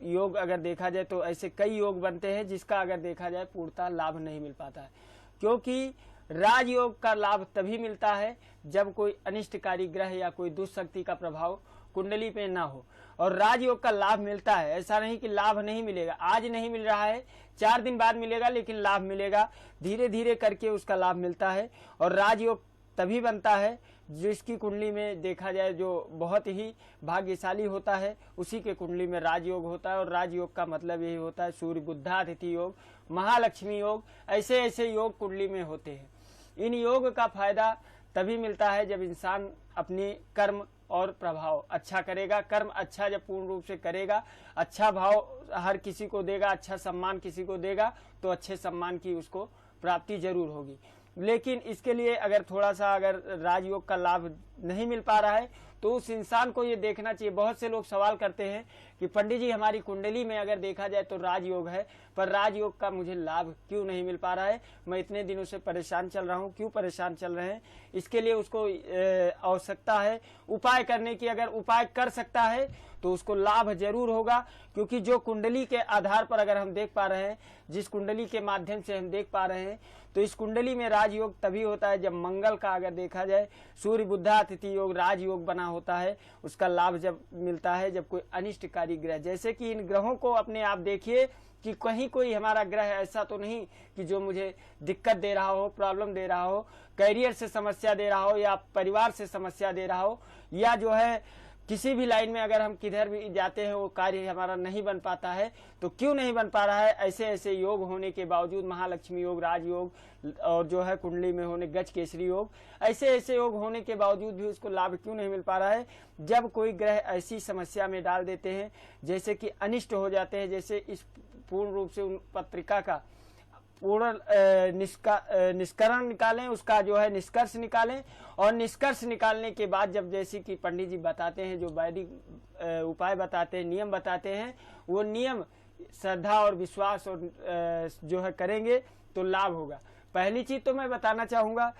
योग अगर देखा जाए तो ऐसे कई योग बनते हैं जिसका अगर देखा जाए पूर्णतः लाभ नहीं मिल पाता है, क्योंकि राजयोग का लाभ तभी मिलता है जब कोई अनिष्टकारी ग्रह या कोई दुष्शक्ति का प्रभाव कुंडली पे ना हो। और राजयोग का लाभ मिलता है, ऐसा नहीं कि लाभ नहीं मिलेगा, आज नहीं मिल रहा है, 4 दिन बाद मिलेगा, लेकिन लाभ मिलेगा, धीरे धीरे करके उसका लाभ मिलता है। और राजयोग तभी बनता है जिसकी कुंडली में देखा जाए जो बहुत ही भाग्यशाली होता है, उसी के कुंडली में राजयोग होता है। और राजयोग का मतलब यही होता है सूर्य बुधादित्य योग, महालक्ष्मी योग, ऐसे ऐसे योग कुंडली में होते हैं। इन योग का फायदा तभी मिलता है जब इंसान अपने कर्म और प्रभाव अच्छा करेगा। कर्म अच्छा जब पूर्ण रूप से करेगा, अच्छा भाव हर किसी को देगा, अच्छा सम्मान किसी को देगा, तो अच्छे सम्मान की उसको प्राप्ति जरूर होगी। लेकिन इसके लिए अगर थोड़ा सा अगर राजयोग का लाभ नहीं मिल पा रहा है तो उस इंसान को ये देखना चाहिए। बहुत से लोग सवाल करते हैं कि पंडित जी हमारी कुंडली में अगर देखा जाए तो राजयोग है, पर राजयोग का मुझे लाभ क्यों नहीं मिल पा रहा है, मैं इतने दिनों से परेशान चल रहा हूँ, क्यों परेशान चल रहे हैं? इसके लिए उसको आवश्यकता है उपाय करने की। अगर उपाय कर सकता है तो उसको लाभ जरूर होगा, क्योंकि जो कुंडली के आधार पर अगर हम देख पा रहे हैं, जिस कुंडली के माध्यम से हम देख पा रहे हैं, तो इस कुंडली में राजयोग तभी होता है जब मंगल का अगर देखा जाए सूर्य बुधादित्य योग राजयोग बना होता है। उसका लाभ जब मिलता है जब कोई अनिष्टकारी ग्रह, जैसे कि इन ग्रहों को अपने आप देखिए कि कहीं कोई हमारा ग्रह ऐसा तो नहीं कि जो मुझे दिक्कत दे रहा हो, प्रॉब्लम दे रहा हो, करियर से समस्या दे रहा हो, या परिवार से समस्या दे रहा हो, या जो है किसी भी लाइन में अगर हम किधर भी जाते हैं वो कार्य हमारा नहीं बन पाता है। तो क्यों नहीं बन पा रहा है? ऐसे ऐसे योग होने के बावजूद, महालक्ष्मी योग, राजयोग और जो है कुंडली में होने गज केसरी योग, ऐसे ऐसे योग होने के बावजूद भी उसको लाभ क्यों नहीं मिल पा रहा है? जब कोई ग्रह ऐसी समस्या में डाल देते हैं जैसे कि अनिष्ट हो जाते हैं, जैसे इस पूर्ण रूप से उन पत्रिका का पूर्ण निष्करण निकालें, उसका जो है निष्कर्ष निकालें, और निष्कर्ष निकालने के बाद जब जैसे कि पंडित जी बताते हैं, जो वैदिक उपाय बताते हैं, नियम बताते हैं, वो नियम श्रद्धा और विश्वास और जो है करेंगे तो लाभ होगा। पहली चीज तो मैं बताना चाहूंगा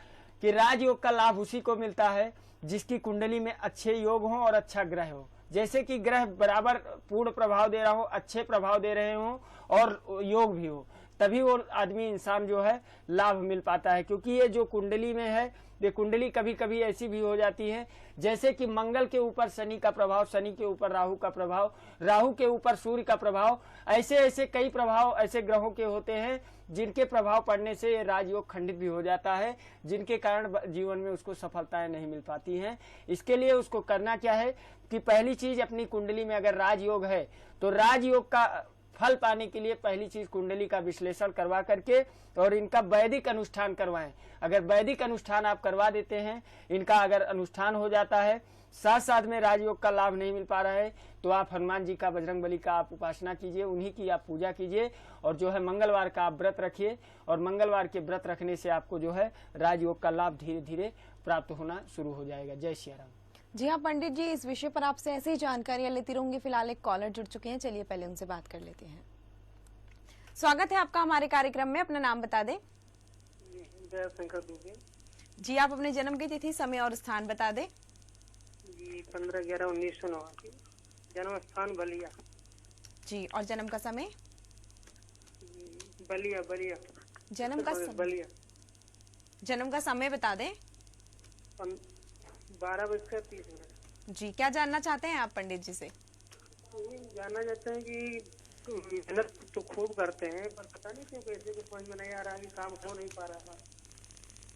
कि राजयोग का लाभ उसी को मिलता है जिसकी कुंडली में अच्छे योग हो और अच्छा ग्रह हो। जैसे कि ग्रह बराबर पूर्ण प्रभाव दे रहा हो, अच्छे प्रभाव दे रहे हो और योग भी हो, तभी वो आदमी इंसान जो है लाभ मिल पाता है। क्योंकि ये जो कुंडली में है, ये कुंडली कभी कभी ऐसी भी हो जाती है जैसे कि मंगल के ऊपर शनि का प्रभाव, शनि के ऊपर राहु का प्रभाव, राहु के ऊपर सूर्य का प्रभाव, ऐसे ऐसे कई प्रभाव ऐसे ग्रहों के होते हैं जिनके प्रभाव पड़ने से ये राजयोग खंडित भी हो जाता है, जिनके कारण जीवन में उसको सफलताएं नहीं मिल पाती हैं। इसके लिए उसको करना क्या है कि पहली चीज अपनी कुंडली में अगर राजयोग है तो राजयोग का फल पाने के लिए पहली चीज कुंडली का विश्लेषण करवा करके और इनका वैदिक अनुष्ठान करवाएं। अगर वैदिक अनुष्ठान आप करवा देते हैं, इनका अगर अनुष्ठान हो जाता है, साथ साथ में राजयोग का लाभ नहीं मिल पा रहा है, तो आप हनुमान जी का, बजरंगबली का आप उपासना कीजिए, उन्हीं की आप पूजा कीजिए, और जो है मंगलवार का आप व्रत रखिए, और मंगलवार के व्रत रखने से आपको जो है राजयोग का लाभ धीरे धीरे प्राप्त होना शुरू हो जाएगा। जय श्री राम। जी हाँ पंडित जी, इस विषय पर आपसे ऐसे ही जानकारियां लेती रहूंगी। फिलहाल एक कॉलर जुड़ चुके हैं, चलिए पहले उनसे बात कर लेते हैं। स्वागत है आपका हमारे कार्यक्रम में, अपना नाम बता दें। दयाशंकर दुबे जी, आप अपने जन्म की तिथि, समय और स्थान बता दें। 15/11/1989, जन्म स्थान बलिया जी, और जन्म का समय। बलिया जन्म का बलिया जन्म का समय बता दें। 12:30 जी, क्या जानना चाहते हैं आप पंडित जी से? जानना चाहते हैं कि मेहनत तो खूब करते हैं, पर पता नहीं क्यों कैसे कुछ समझ में नहीं आ रहा कि काम हो नहीं पा रहा है,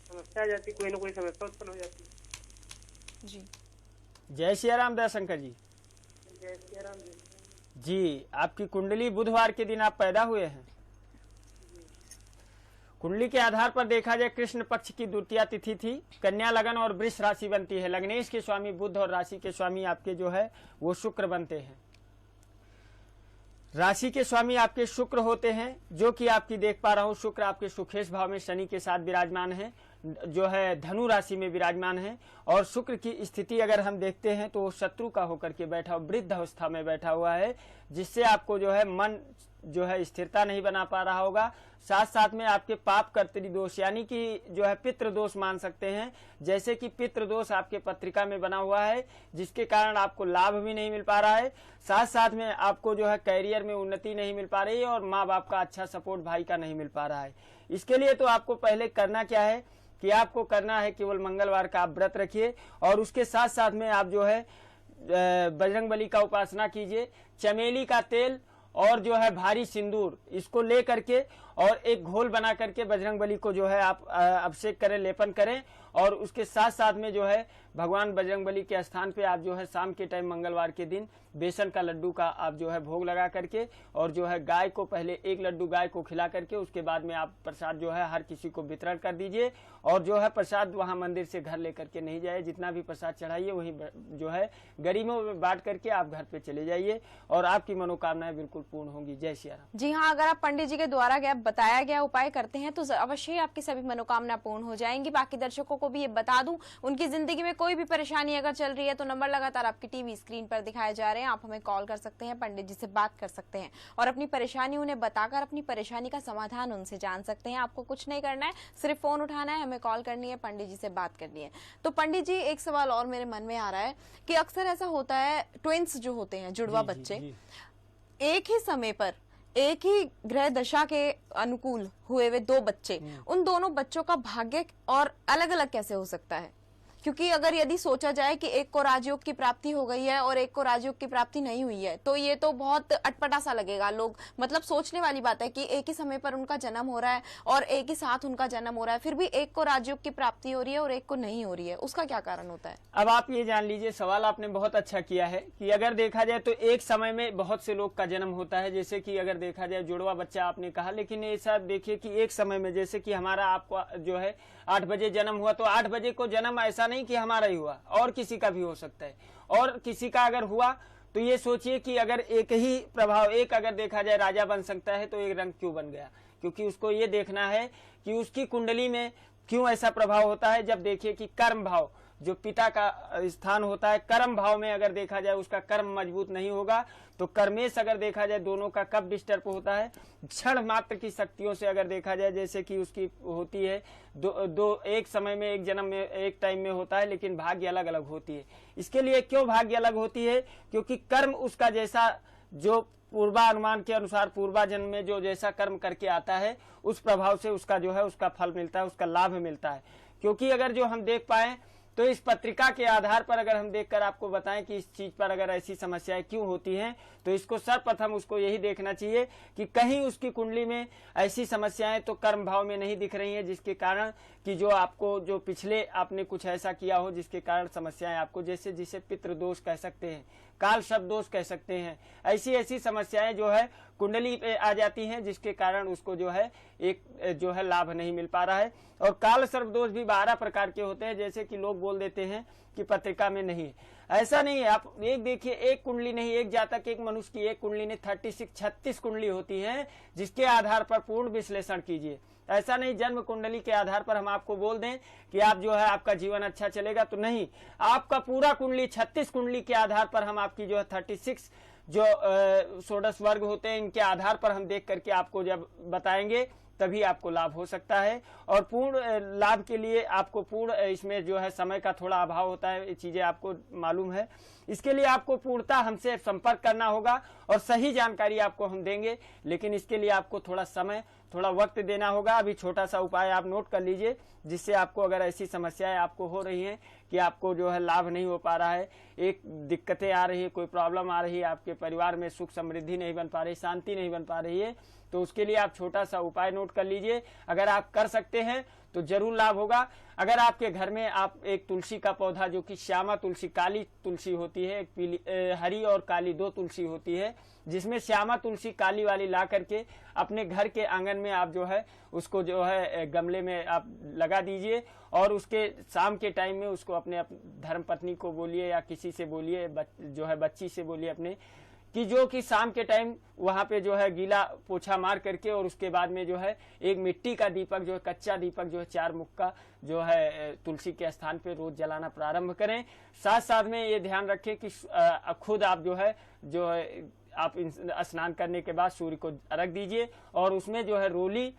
समस्या आ जाती, कोई ना कोई समस्या उत्पन्न हो जाती है। जी, जय श्री राम दयाशंकर जी। जय श्री राम जी। जी, आपकी कुंडली बुधवार के दिन आप पैदा हुए हैं। कुंडली के आधार पर देखा जाए कृष्ण पक्ष की द्वितीया तिथि थी, कन्या लगन और वृष राशि बनती है। लग्नेश के स्वामी बुध और राशि के स्वामी आपके जो है वो शुक्र बनते हैं। राशि के स्वामी आपके शुक्र होते हैं, जो कि आपकी देख पा रहा हूं शुक्र आपके सुखेश भाव में शनि के साथ विराजमान है, जो है धनु राशि में विराजमान है। और शुक्र की स्थिति अगर हम देखते हैं तो वो शत्रु का होकर के बैठा, वृद्ध अवस्था में बैठा हुआ है, जिससे आपको जो है मन जो है स्थिरता नहीं बना पा रहा होगा। साथ साथ में आपके पाप कर्तरी दोष यानी कि जो है पितृ दोष मान सकते हैं, जैसे कि पितृ दोष आपके पत्रिका में बना हुआ है, जिसके कारण आपको लाभ भी नहीं मिल पा रहा है। साथ साथ में आपको जो है कैरियर में उन्नति नहीं मिल पा रही है और माँ बाप का अच्छा सपोर्ट भाई का नहीं मिल पा रहा है। इसके लिए तो आपको पहले करना क्या है कि आपको करना है केवल मंगलवार का आप व्रत रखिए और उसके साथ साथ में आप जो है बजरंगबली का उपासना कीजिए। चमेली का तेल और जो है भारी सिंदूर इसको ले करके और एक घोल बना करके बजरंगबली को जो है आप अभिषेक करें, लेपन करें। और उसके साथ साथ में जो है भगवान बजरंगबली के स्थान पे आप जो है शाम के टाइम मंगलवार के दिन बेसन का लड्डू का आप जो है भोग लगा करके और जो है गाय को पहले एक लड्डू गाय को खिला करके उसके बाद में आप प्रसाद जो है हर किसी को वितरण कर दीजिए। और जो है प्रसाद वहां मंदिर से घर लेकर के नहीं जाए, जितना भी प्रसाद चढ़ाइए वही जो है गरीबों में बांट करके आप घर पे चले जाइए और आपकी मनोकामनाएं बिल्कुल पूर्ण होंगी। जय श्री राम। जी हाँ, अगर आप पंडित जी के द्वारा बताया गया उपाय करते हैं तो अवश्य ही आपकी सभी मनोकामना पूर्ण हो जाएंगी। बाकी दर्शकों को भी ये बता दूं, उनकी जिंदगी में कोई भी परेशानी अगर चल रही है तो नंबर लगातार आपकी टीवी स्क्रीन पर दिखाए जा रहे हैं, आप हमें कॉल कर सकते हैं, पंडित जी से बात कर सकते हैं और अपनी परेशानी उन्हें बताकर अपनी परेशानी का समाधान उनसे जान सकते हैं। आपको कुछ नहीं करना है, सिर्फ फोन उठाना है, हमें कॉल करनी है, पंडित जी से बात करनी है। तो पंडित जी, एक सवाल और मेरे मन में आ रहा है कि अक्सर ऐसा होता है ट्विंस जो होते हैं, जुड़वा बच्चे, एक ही समय पर एक ही ग्रह दशा के अनुकूल हुए हुए दो बच्चे, उन दोनों बच्चों का भाग्य और अलग अलग कैसे हो सकता है? क्योंकि अगर यदि सोचा जाए कि एक को राजयोग की प्राप्ति हो गई है और एक को राजयोग की प्राप्ति नहीं हुई है तो ये तो बहुत अटपटा सा लगेगा। लोग मतलब सोचने वाली बात है कि एक ही समय पर उनका जन्म हो रहा है और एक ही साथ उनका जन्म हो रहा है, फिर भी एक को राजयोग की प्राप्ति हो रही है और एक को नहीं हो रही है, उसका क्या कारण होता है? अब आप ये जान लीजिए, सवाल आपने बहुत अच्छा किया है कि अगर देखा जाए तो एक समय में बहुत से लोग का जन्म होता है। जैसे कि अगर देखा जाए जुड़वा बच्चा आपने कहा, लेकिन ऐसा देखिए कि एक समय में जैसे कि हमारा आपको जो है 8 बजे जन्म हुआ तो 8 बजे को जन्म ऐसा नहीं कि हमारा ही हुआ, और किसी का भी हो सकता है। और किसी का अगर हुआ तो ये सोचिए कि अगर एक ही प्रभाव, एक अगर देखा जाए राजा बन सकता है तो एक रंग क्यों बन गया, क्योंकि उसको ये देखना है कि उसकी कुंडली में क्यों ऐसा प्रभाव होता है। जब देखिए कि कर्म भाव जो पिता का स्थान होता है, कर्म भाव में अगर देखा जाए उसका कर्म मजबूत नहीं होगा तो कर्मेश अगर देखा जाए दोनों का कब डिस्टर्ब होता है, क्षण मात्र की शक्तियों से अगर देखा जाए, जैसे कि उसकी होती है दो एक समय में एक जन्म में एक टाइम में होता है, लेकिन भाग्य अलग अलग होती है। इसके लिए क्यों भाग्य अलग होती है? क्योंकि कर्म उसका जैसा जो पूर्वानुमान के अनुसार पूर्वा जन्म में जो जैसा कर्म करके आता है उस प्रभाव से उसका जो है उसका फल मिलता है, उसका लाभ मिलता है। क्योंकि अगर जो हम देख पाए तो इस पत्रिका के आधार पर अगर हम देखकर आपको बताएं कि इस चीज पर अगर ऐसी समस्याएं क्यों होती हैं, तो इसको सर्वप्रथम उसको यही देखना चाहिए कि कहीं उसकी कुंडली में ऐसी समस्याएं तो कर्म भाव में नहीं दिख रही हैं, जिसके कारण कि जो आपको जो पिछले आपने कुछ ऐसा किया हो जिसके कारण समस्याएं आपको, जैसे जिसे पितृ दोष कह सकते हैं, काल शब्द दोष कह सकते हैं, ऐसी समस्याएं जो है कुंडली पे आ जाती हैं, जिसके कारण उसको जो है एक जो है लाभ नहीं मिल पा रहा है। और काल सर्प दोष भी 12 प्रकार के होते हैं, जैसे कि लोग बोल देते हैं कि पत्रिका में नहीं है, ऐसा नहीं है। आप एक देखिए, एक कुंडली नहीं, एक जातक एक मनुष्य की एक कुंडली ने 36 कुंडली होती है, जिसके आधार पर पूर्ण विश्लेषण कीजिए। ऐसा नहीं जन्म कुंडली के आधार पर हम आपको बोल दें कि आप जो है आपका जीवन अच्छा चलेगा, तो नहीं, आपका पूरा कुंडली 36 कुंडली के आधार पर हम आपकी जो है 36 जो षोडश वर्ग होते हैं इनके आधार पर हम देख करके आपको जब बताएंगे तभी आपको लाभ हो सकता है। और पूर्ण लाभ के लिए आपको पूर्ण इसमें जो है समय का थोड़ा अभाव होता है, ये चीजें आपको मालूम है। इसके लिए आपको पूर्णतः हमसे संपर्क करना होगा और सही जानकारी आपको हम देंगे, लेकिन इसके लिए आपको थोड़ा समय थोड़ा वक्त देना होगा। अभी छोटा सा उपाय आप नोट कर लीजिए, जिससे आपको अगर ऐसी समस्याएं आपको हो रही हैं कि आपको जो है लाभ नहीं हो पा रहा है, एक दिक्कतें आ रही है, कोई प्रॉब्लम आ रही है, आपके परिवार में सुख समृद्धि नहीं बन पा रही, शांति नहीं बन पा रही है, तो उसके लिए आप छोटा सा उपाय नोट कर लीजिए। अगर आप कर सकते हैं तो जरूर लाभ होगा। अगर आपके घर में आप एक तुलसी का पौधा, जो कि श्यामा तुलसी, काली तुलसी होती है, एक पीली हरी और काली 2 तुलसी होती है, जिसमें श्यामा तुलसी काली वाली ला करके अपने घर के आंगन में आप जो है उसको जो है गमले में आप लगा दीजिए, और उसके शाम के टाइम में उसको अपने धर्म पत्नी को बोलिए या किसी से बोलिए, जो है बच्ची से बोलिए अपने, कि जो कि शाम के टाइम वहां पे जो है गीला पोछा मार करके, और उसके बाद में जो है एक मिट्टी का दीपक, जो है कच्चा दीपक, जो है 4 मुख का, जो है तुलसी के स्थान पे रोज जलाना प्रारंभ करें। साथ साथ में ये ध्यान रखें कि खुद आप जो है आप स्नान करने के बाद सूर्य को अर्घ दीजिए, और उसमें जो है रोली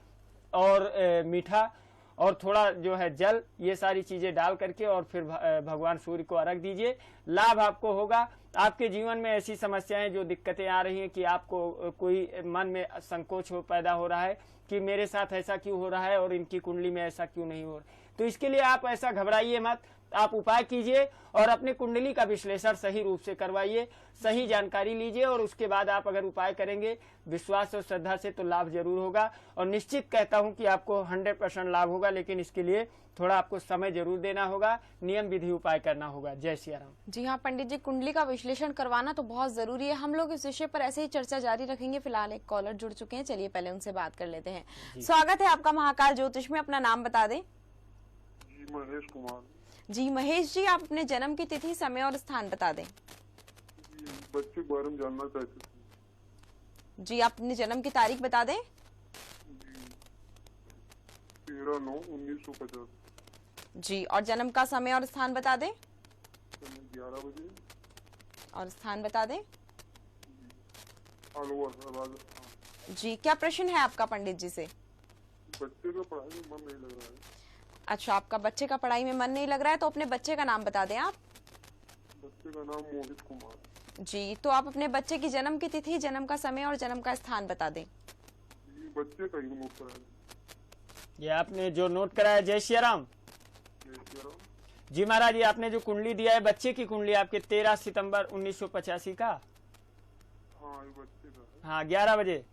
और मीठा और थोड़ा जो है जल, ये सारी चीजें डाल करके और फिर भगवान सूर्य को अर्घ दीजिए। लाभ आपको होगा। आपके जीवन में ऐसी समस्याएं, जो दिक्कतें आ रही हैं कि आपको कोई मन में संकोच पैदा हो रहा है कि मेरे साथ ऐसा क्यों हो रहा है और इनकी कुंडली में ऐसा क्यों नहीं हो रहा, तो इसके लिए आप ऐसा घबराइए मत। आप उपाय कीजिए और अपने कुंडली का विश्लेषण सही रूप से करवाइए, सही जानकारी लीजिए, और उसके बाद आप अगर उपाय करेंगे विश्वास और श्रद्धा से तो लाभ जरूर होगा। और निश्चित कहता हूं कि आपको 100% लाभ होगा, लेकिन इसके लिए थोड़ा आपको समय जरूर देना होगा, नियम विधि उपाय करना होगा। जय सिया राम। जी हाँ पंडित जी, कुंडली का विश्लेषण करवाना तो बहुत जरूरी है। हम लोग इस विषय पर ऐसे ही चर्चा जारी रखेंगे। फिलहाल एक कॉलर जुड़ चुके हैं, चलिए पहले उनसे बात कर लेते हैं। स्वागत है आपका महाकाल ज्योतिष में, अपना नाम बता दें। जी महेश कुमार। जी महेश जी, आप अपने जन्म की तिथि, समय और स्थान बता दें। बच्चे के बारे में जानना चाहते थे। जी आप अपने जन्म की तारीख बता दें। 13/9/1950। जी, और जन्म का समय और स्थान बता दें। 11 बजे। और स्थान बता दें। अलवर, राजस्थान। जी, क्या प्रश्न है आपका पंडित जी से। बच्चे का पढ़ाई में मन नहीं लग रहा है। अच्छा, आपका बच्चे का पढ़ाई में मन नहीं लग रहा है, तो अपने बच्चे का नाम बता दें आप। बच्चे का नाम मोहित कुमार। जी, तो आप अपने बच्चे की जन्म की तिथि, जन्म का समय और जन्म का स्थान बता दें। बच्चे का ही नोट कराया। ये आपने जो नोट कराया। जय सिया राम। जी महाराज, ये आपने जो कुंडली दिया है, बच्चे की कुंडली आपके 13 सितंबर 1985 का। हाँ, ये बच्चे का। हाँ, 11 बजे।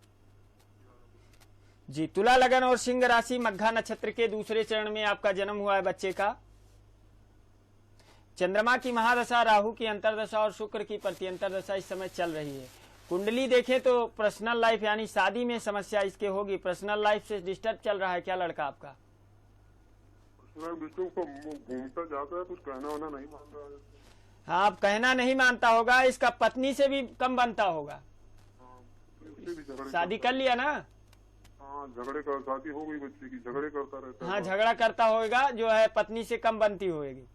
जी, तुला लगन और सिंह राशि, मघा नक्षत्र के दूसरे चरण में आपका जन्म हुआ है बच्चे का। चंद्रमा की महादशा, राहु की अंतरदशा और शुक्र की प्रत्यंतर दशा इस समय चल रही है। कुंडली देखें तो पर्सनल लाइफ यानी शादी में समस्या इसके होगी। पर्सनल लाइफ से डिस्टर्ब चल रहा है क्या लड़का आपका? घूमता जाता है, कुछ कहना वाना नहीं मान रहा है। हाँ, आप कहना नहीं मानता होगा। इसका पत्नी से भी कम बनता होगा। शादी कर लिया ना? हाँ, झगड़े कर, शादी हो गई बच्चे की, झगड़े करता रहता है। हाँ, झगड़ा करता होगा, जो है पत्नी से कम बनती होगी।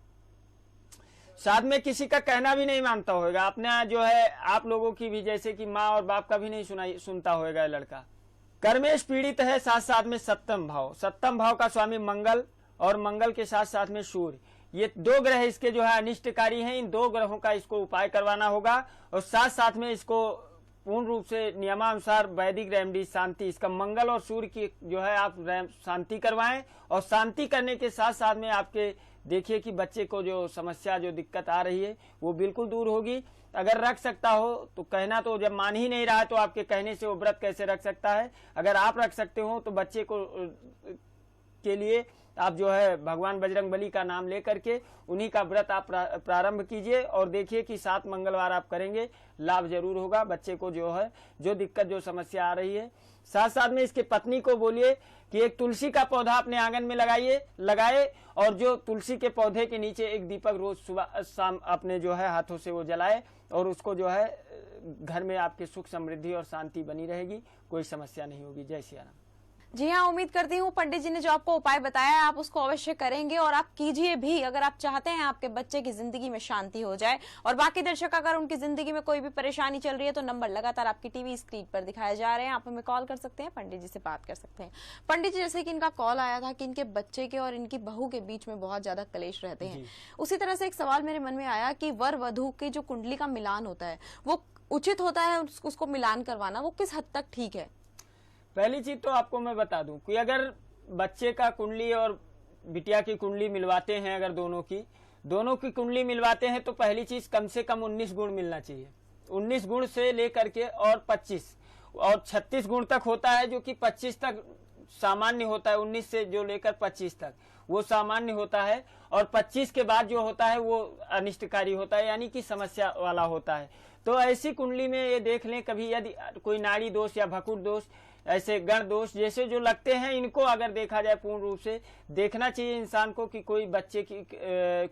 साथ में किसी का कहना भी नहीं मानता होगा। अपना जो है आप लोगों की भी, जैसे कि माँ और बाप का भी नहीं सुनता होगा लड़का। कर्मेश पीड़ित है। साथ साथ में सप्तम भाव का स्वामी मंगल, और मंगल के साथ साथ में सूर्य, ये 2 ग्रह इसके जो है अनिष्टकारी हैं। इन 2 ग्रहों का इसको उपाय करवाना होगा, और साथ साथ में इसको पूर्ण रूप से नियमानुसार वैदिक रेमेडी शांति, इसका मंगल और सूर्य की जो है आप शांति करवाएं। और शांति करने के साथ साथ में आपके देखिए कि बच्चे को जो समस्या, जो दिक्कत आ रही है, वो बिल्कुल दूर होगी। अगर रख सकता हो तो कहना, तो जब मान ही नहीं रहा है तो आपके कहने से वो व्रत कैसे रख सकता है। अगर आप रख सकते हो तो बच्चे को के लिए आप जो है भगवान बजरंगबली का नाम लेकर के उन्हीं का व्रत आप प्रारंभ कीजिए, और देखिए कि 7 मंगलवार आप करेंगे, लाभ जरूर होगा। बच्चे को जो है जो दिक्कत, जो समस्या आ रही है, साथ साथ में इसके पत्नी को बोलिए कि एक तुलसी का पौधा अपने आंगन में लगाए, और जो तुलसी के पौधे के नीचे एक दीपक रोज सुबह शाम अपने जो है हाथों से वो जलाए, और उसको जो है घर में आपके सुख समृद्धि और शांति बनी रहेगी, कोई समस्या नहीं होगी। जय सिया राम। जी हाँ, उम्मीद करती हूँ पंडित जी ने जो आपको उपाय बताया है आप उसको अवश्य करेंगे, और आप कीजिए भी अगर आप चाहते हैं आपके बच्चे की जिंदगी में शांति हो जाए। और बाकी दर्शक, अगर उनकी जिंदगी में कोई भी परेशानी चल रही है तो नंबर लगातार आपकी टीवी स्क्रीन पर दिखाए जा रहे हैं, आप हमें कॉल कर सकते हैं, पंडित जी से बात कर सकते हैं। पंडित जी, जैसे कि इनका कॉल आया था कि इनके बच्चे के और इनकी बहू के बीच में बहुत ज्यादा कलेश रहते हैं, उसी तरह से एक सवाल मेरे मन में आया कि वर वधू की जो कुंडली का मिलान होता है वो उचित होता है, उसको मिलान करवाना वो किस हद तक ठीक है? पहली चीज तो आपको मैं बता दूं कि अगर बच्चे का कुंडली और बिटिया की कुंडली मिलवाते हैं, अगर दोनों की कुंडली मिलवाते हैं, तो पहली चीज कम से कम 19 गुण मिलना चाहिए। 19 गुण से लेकर के और 25 और 36 गुण तक होता है, जो कि 25 तक सामान्य होता है, 19 से जो लेकर 25 तक वो सामान्य होता है, और 25 के बाद जो होता है वो अनिष्टकारी होता है, यानी कि समस्या वाला होता है। तो ऐसी कुंडली में ये देख लें, कभी यदि कोई नाड़ी दोष या भकुट दोष, ऐसे गण दोष जैसे जो लगते हैं, इनको अगर देखा जाए पूर्ण रूप से देखना चाहिए इंसान को कि कोई बच्चे की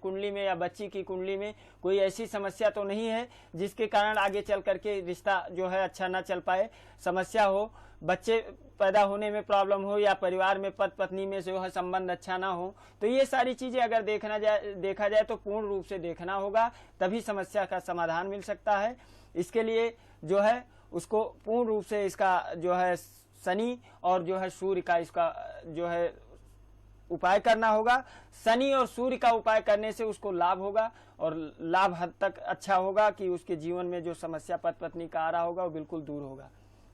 कुंडली में या बच्ची की कुंडली में कोई ऐसी समस्या तो नहीं है जिसके कारण आगे चल करके रिश्ता जो है अच्छा ना चल पाए, समस्या हो, बच्चे पैदा होने में प्रॉब्लम हो, या परिवार में पति पत्नी में जो है संबंध अच्छा ना हो। तो ये सारी चीजें अगर देखा जाए तो पूर्ण रूप से देखना होगा, तभी समस्या का समाधान मिल सकता है। इसके लिए जो है उसको पूर्ण रूप से इसका जो है शनि और जो है सूर्य का इसका जो है उपाय करना होगा। शनि और सूर्य का उपाय करने से उसको लाभ होगा, और लाभ हद तक अच्छा होगा कि उसके जीवन में जो समस्या पति पत्नी का आ रहा होगा वो बिल्कुल दूर होगा,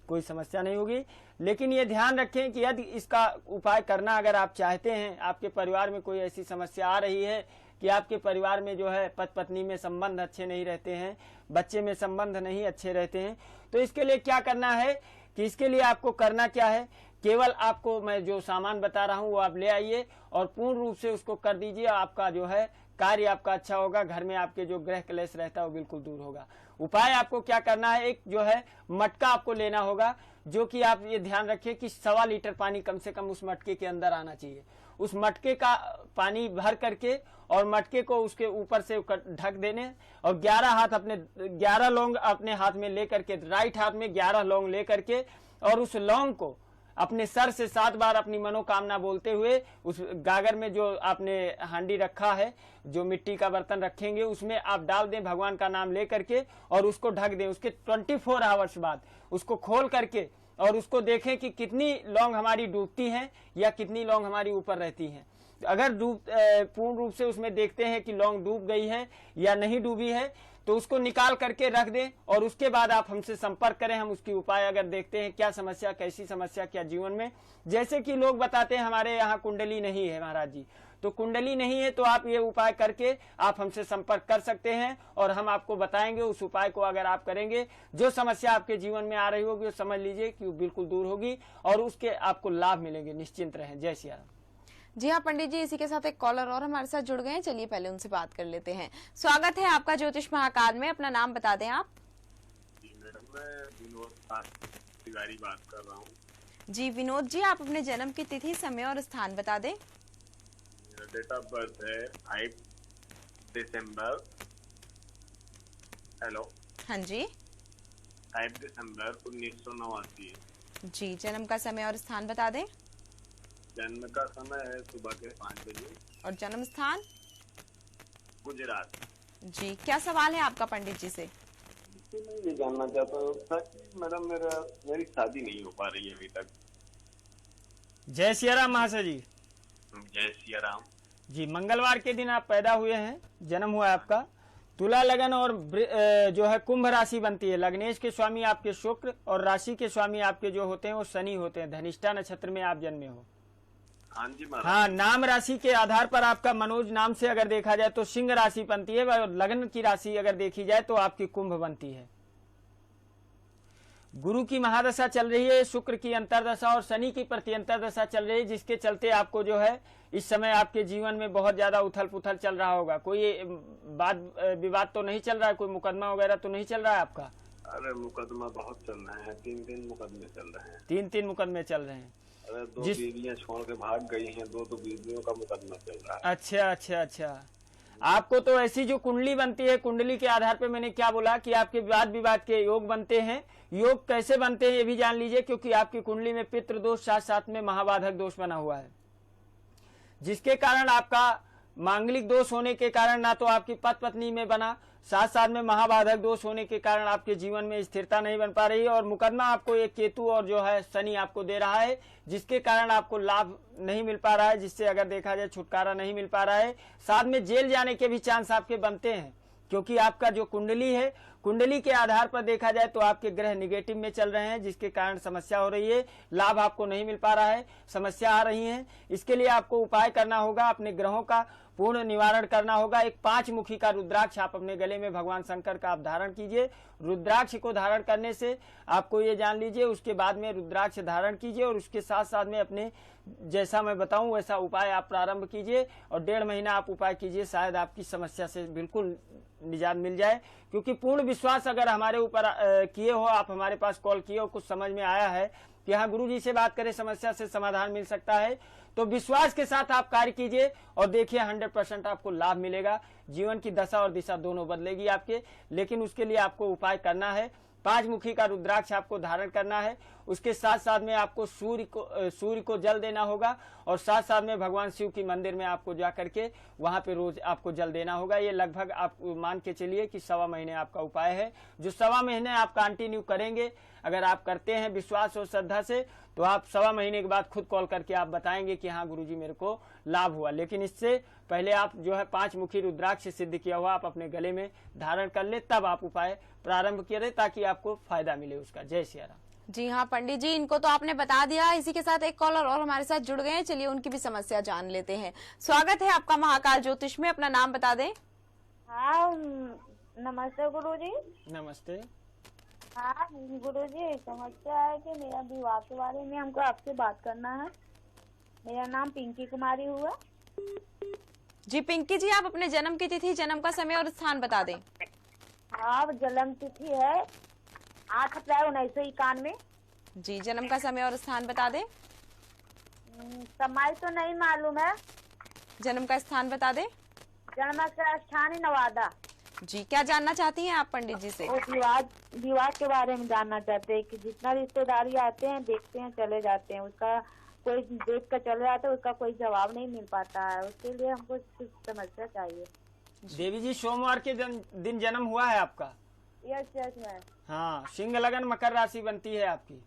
कोई समस्या नहीं होगी। लेकिन ये ध्यान रखें कि यदि इसका उपाय करना अगर आप चाहते हैं, आपके परिवार में कोई ऐसी समस्या आ रही है कि आपके परिवार में जो है पति पत्नी में संबंध अच्छे नहीं रहते हैं, बच्चे में संबंध नहीं अच्छे रहते हैं, तो इसके लिए क्या करना है कि इसके लिए आपको करना क्या है, केवल आपको मैं जो सामान बता रहा हूँ वो आप ले आइए और पूर्ण रूप से उसको कर दीजिए। आपका जो है कार्य आपका अच्छा होगा, घर में आपके जो ग्रह क्लेश रहता है वो बिल्कुल दूर होगा। उपाय आपको क्या करना है, एक जो है मटका आपको लेना होगा, जो कि आप ये ध्यान रखिए कि 1.25 लीटर पानी कम से कम उस मटके के अंदर आना चाहिए। उस मटके का पानी भर करके और मटके को उसके ऊपर से ढक देने, और 11 लौंग अपने हाथ में ले करके, राइट हाथ में 11 लौंग ले करके, और उस लौंग को अपने सर से 7 बार अपनी मनोकामना बोलते हुए उस गागर में जो आपने हांडी रखा है, जो मिट्टी का बर्तन रखेंगे, उसमें आप डाल दें भगवान का नाम ले करके और उसको ढक दें। उसके 24 आवर्स बाद उसको खोल करके और उसको देखें कि कितनी लौंग हमारी डूबती हैं या कितनी लौंग हमारी ऊपर रहती हैं। अगर पूर्ण रूप से उसमें देखते हैं कि लौंग डूब गई है या नहीं डूबी है तो उसको निकाल करके रख दें, और उसके बाद आप हमसे संपर्क करें। हम उसकी उपाय अगर देखते हैं क्या समस्या, कैसी समस्या क्या जीवन में, जैसे कि लोग बताते हैं हमारे यहाँ कुंडली नहीं है महाराज जी, तो कुंडली नहीं है तो आप ये उपाय करके आप हमसे संपर्क कर सकते हैं और हम आपको बताएंगे। उस उपाय को अगर आप करेंगे, जो समस्या आपके जीवन में आ रही होगी वो समझ लीजिए कि वो बिल्कुल दूर होगी और उसके आपको लाभ मिलेंगे। निश्चिंत रहें। जय सिया राम। जी हाँ पंडित जी, इसी के साथ एक कॉलर और हमारे साथ जुड़ गए हैं, चलिए पहले उनसे बात कर लेते हैं। स्वागत है आपका ज्योतिष महाकाल में, अपना नाम बता दें आप। जी मैडम, मैं विनोद तिवारी बात कर रहा हूँ। जी विनोद जी, आप अपने जन्म की तिथि, समय और स्थान बता दें। मेरा डेट ऑफ बर्थ है 5 दिसंबर। हेलो। हाँ जी। 5 दिसंबर 1989। जी, जन्म का समय और स्थान बता दें। जन्म का समय है सुबह के 5 बजे। और जन्म स्थान गुजरात। जी, क्या सवाल है आपका पंडित जी से? मैं ये जानना चाहता हूँ कि मैडम मेरी शादी नहीं हो पा रही है अभी तक। जय सिया राम महाशय जी। जय सिया राम जी। मंगलवार के दिन आप पैदा हुए हैं, जन्म हुआ है आपका। तुला लगन और जो है कुंभ राशि बनती है। लग्नेश के स्वामी आपके शुक्र और राशि के स्वामी आपके जो होते हैं वो शनि होते हैं। धनिष्ठा नक्षत्र में आप जन्मे हो। हाँ जी महाराज। हाँ, नाम राशि के आधार पर आपका मनोज नाम से अगर देखा जाए तो सिंह राशि बनती है, और लग्न की राशि अगर देखी जाए तो आपकी कुंभ बनती है। गुरु की महादशा चल रही है, शुक्र की अंतरदशा और शनि की प्रत्यंतर दशा चल रही है, जिसके चलते आपको जो है इस समय आपके जीवन में बहुत ज्यादा उथल पुथल चल रहा होगा। कोई बात विवाद तो नहीं चल रहा है, कोई मुकदमा वगैरह तो नहीं चल रहा है आपका? अरे मुकदमा बहुत चल रहे हैं, 3 मुकदमे चल रहे हैं। 3 मुकदमे चल रहे हैं। अरे 2 बीवियां छोड़ के भाग गई हैं, 2 बीवियों का मुकदमा चल रहा है। अच्छा अच्छा अच्छा। आपको तो ऐसी जो कुंडली बनती है, कुंडली के आधार पे मैंने क्या बोला कि आपके वाद विवाद के योग बनते हैं। योग कैसे बनते हैं ये भी जान लीजिए, क्योंकि आपकी कुंडली में पितृ दोष साथ साथ में महाबाधक दोष बना हुआ है, जिसके कारण आपका मांगलिक दोष होने के कारण ना तो आपकी पति पत्नी में बना, साथ साथ में महाबाधक दोष होने के कारण आपके जीवन में स्थिरता नहीं बन पा रही है, और मुकदमा आपको एक केतु और जो है शनि आपको दे रहा है, जिसके कारण आपको लाभ नहीं मिल पा रहा है, जिससे अगर देखा जाए छुटकारा नहीं मिल पा रहा है। साथ में जेल जाने के भी चांस आपके बनते हैं, क्योंकि आपका जो कुंडली है, कुंडली के आधार पर देखा जाए तो आपके ग्रह निगेटिव में चल रहे हैं, जिसके कारण समस्या हो रही है, लाभ आपको नहीं मिल पा रहा है, समस्या आ रही है। इसके लिए आपको उपाय करना होगा, अपने ग्रहों का पूर्ण निवारण करना होगा। एक 5 मुखी का रुद्राक्ष आप अपने गले में भगवान शंकर का आप धारण कीजिए। रुद्राक्ष को धारण करने से आपको ये जान लीजिए, उसके बाद में रुद्राक्ष धारण कीजिए और उसके साथ साथ में अपने जैसा मैं बताऊं वैसा उपाय आप प्रारंभ कीजिए और 1.5 महीना आप उपाय कीजिए, शायद आपकी समस्या से बिल्कुल निजात मिल जाए। क्योंकि पूर्ण विश्वास अगर हमारे ऊपर किए हो, आप हमारे पास कॉल किए हो, कुछ समझ में आया है कि हाँ गुरुजी से बात करें, समस्या से समाधान मिल सकता है, तो विश्वास के साथ आप कार्य कीजिए और देखिए 100% आपको लाभ मिलेगा। जीवन की दशा और दिशा दोनों बदलेगी आपके। लेकिन उसके लिए आपको उपाय करना है। 5 मुखी का रुद्राक्ष आपको धारण करना है। उसके साथ साथ में आपको सूर्य को जल देना होगा और साथ साथ में भगवान शिव की मंदिर में आपको जा करके वहां पे रोज आपको जल देना होगा। ये लगभग आप मान के चलिए कि 1.25 महीने आपका उपाय है, जो 1.25 महीने आप कंटिन्यू करेंगे। अगर आप करते हैं विश्वास और श्रद्धा से, तो आप 1.25 महीने के बाद खुद कॉल करके आप बताएंगे कि हाँ गुरुजी मेरे को लाभ हुआ। लेकिन इससे पहले आप जो है 5 मुखी रुद्राक्ष सिद्ध किया हुआ आप अपने गले में धारण कर ले, तब आप उपाय प्रारंभ करें ताकि आपको फायदा मिले उसका। जय सिया राम। जी हाँ पंडित जी, इनको तो आपने बता दिया। इसी के साथ एक कॉलर और हमारे साथ जुड़ गए हैं, चलिए उनकी भी समस्या जान लेते हैं। स्वागत है आपका महाकाल ज्योतिष में, अपना नाम बता दें। हाँ नमस्ते गुरुजी। नमस्ते। हाँ गुरुजी, समस्या है कि मेरा विवाह के बारे में हमको आपसे बात करना है। मेरा नाम पिंकी कुमारी हुआ। जी पिंकी जी, आप अपने जन्म की तिथि, जन्म का समय और स्थान बता दें। हाँ जन्म तिथि है 8 अप्रैल 1991। जी, जन्म का समय और स्थान बता दें। समय तो नहीं मालूम है। जन्म का स्थान बता दें। जन्म का स्थान है नवादा। जी, क्या जानना चाहती हैं आप पंडित जी से? विवाह के बारे में जानना चाहते हैं कि जितना रिश्तेदारी आते हैं, देखते हैं, चले जाते हैं, उसका कोई देख कर चले जाते हैं, उसका कोई जवाब नहीं मिल पाता है। उसके लिए हमको कुछ समस्या चाहिए। देवी जी, सोमवार के दिन जन्म हुआ है आपका? Yes ma'am. हाँ, सिंह लगन मकर राशि बनती है आपकी।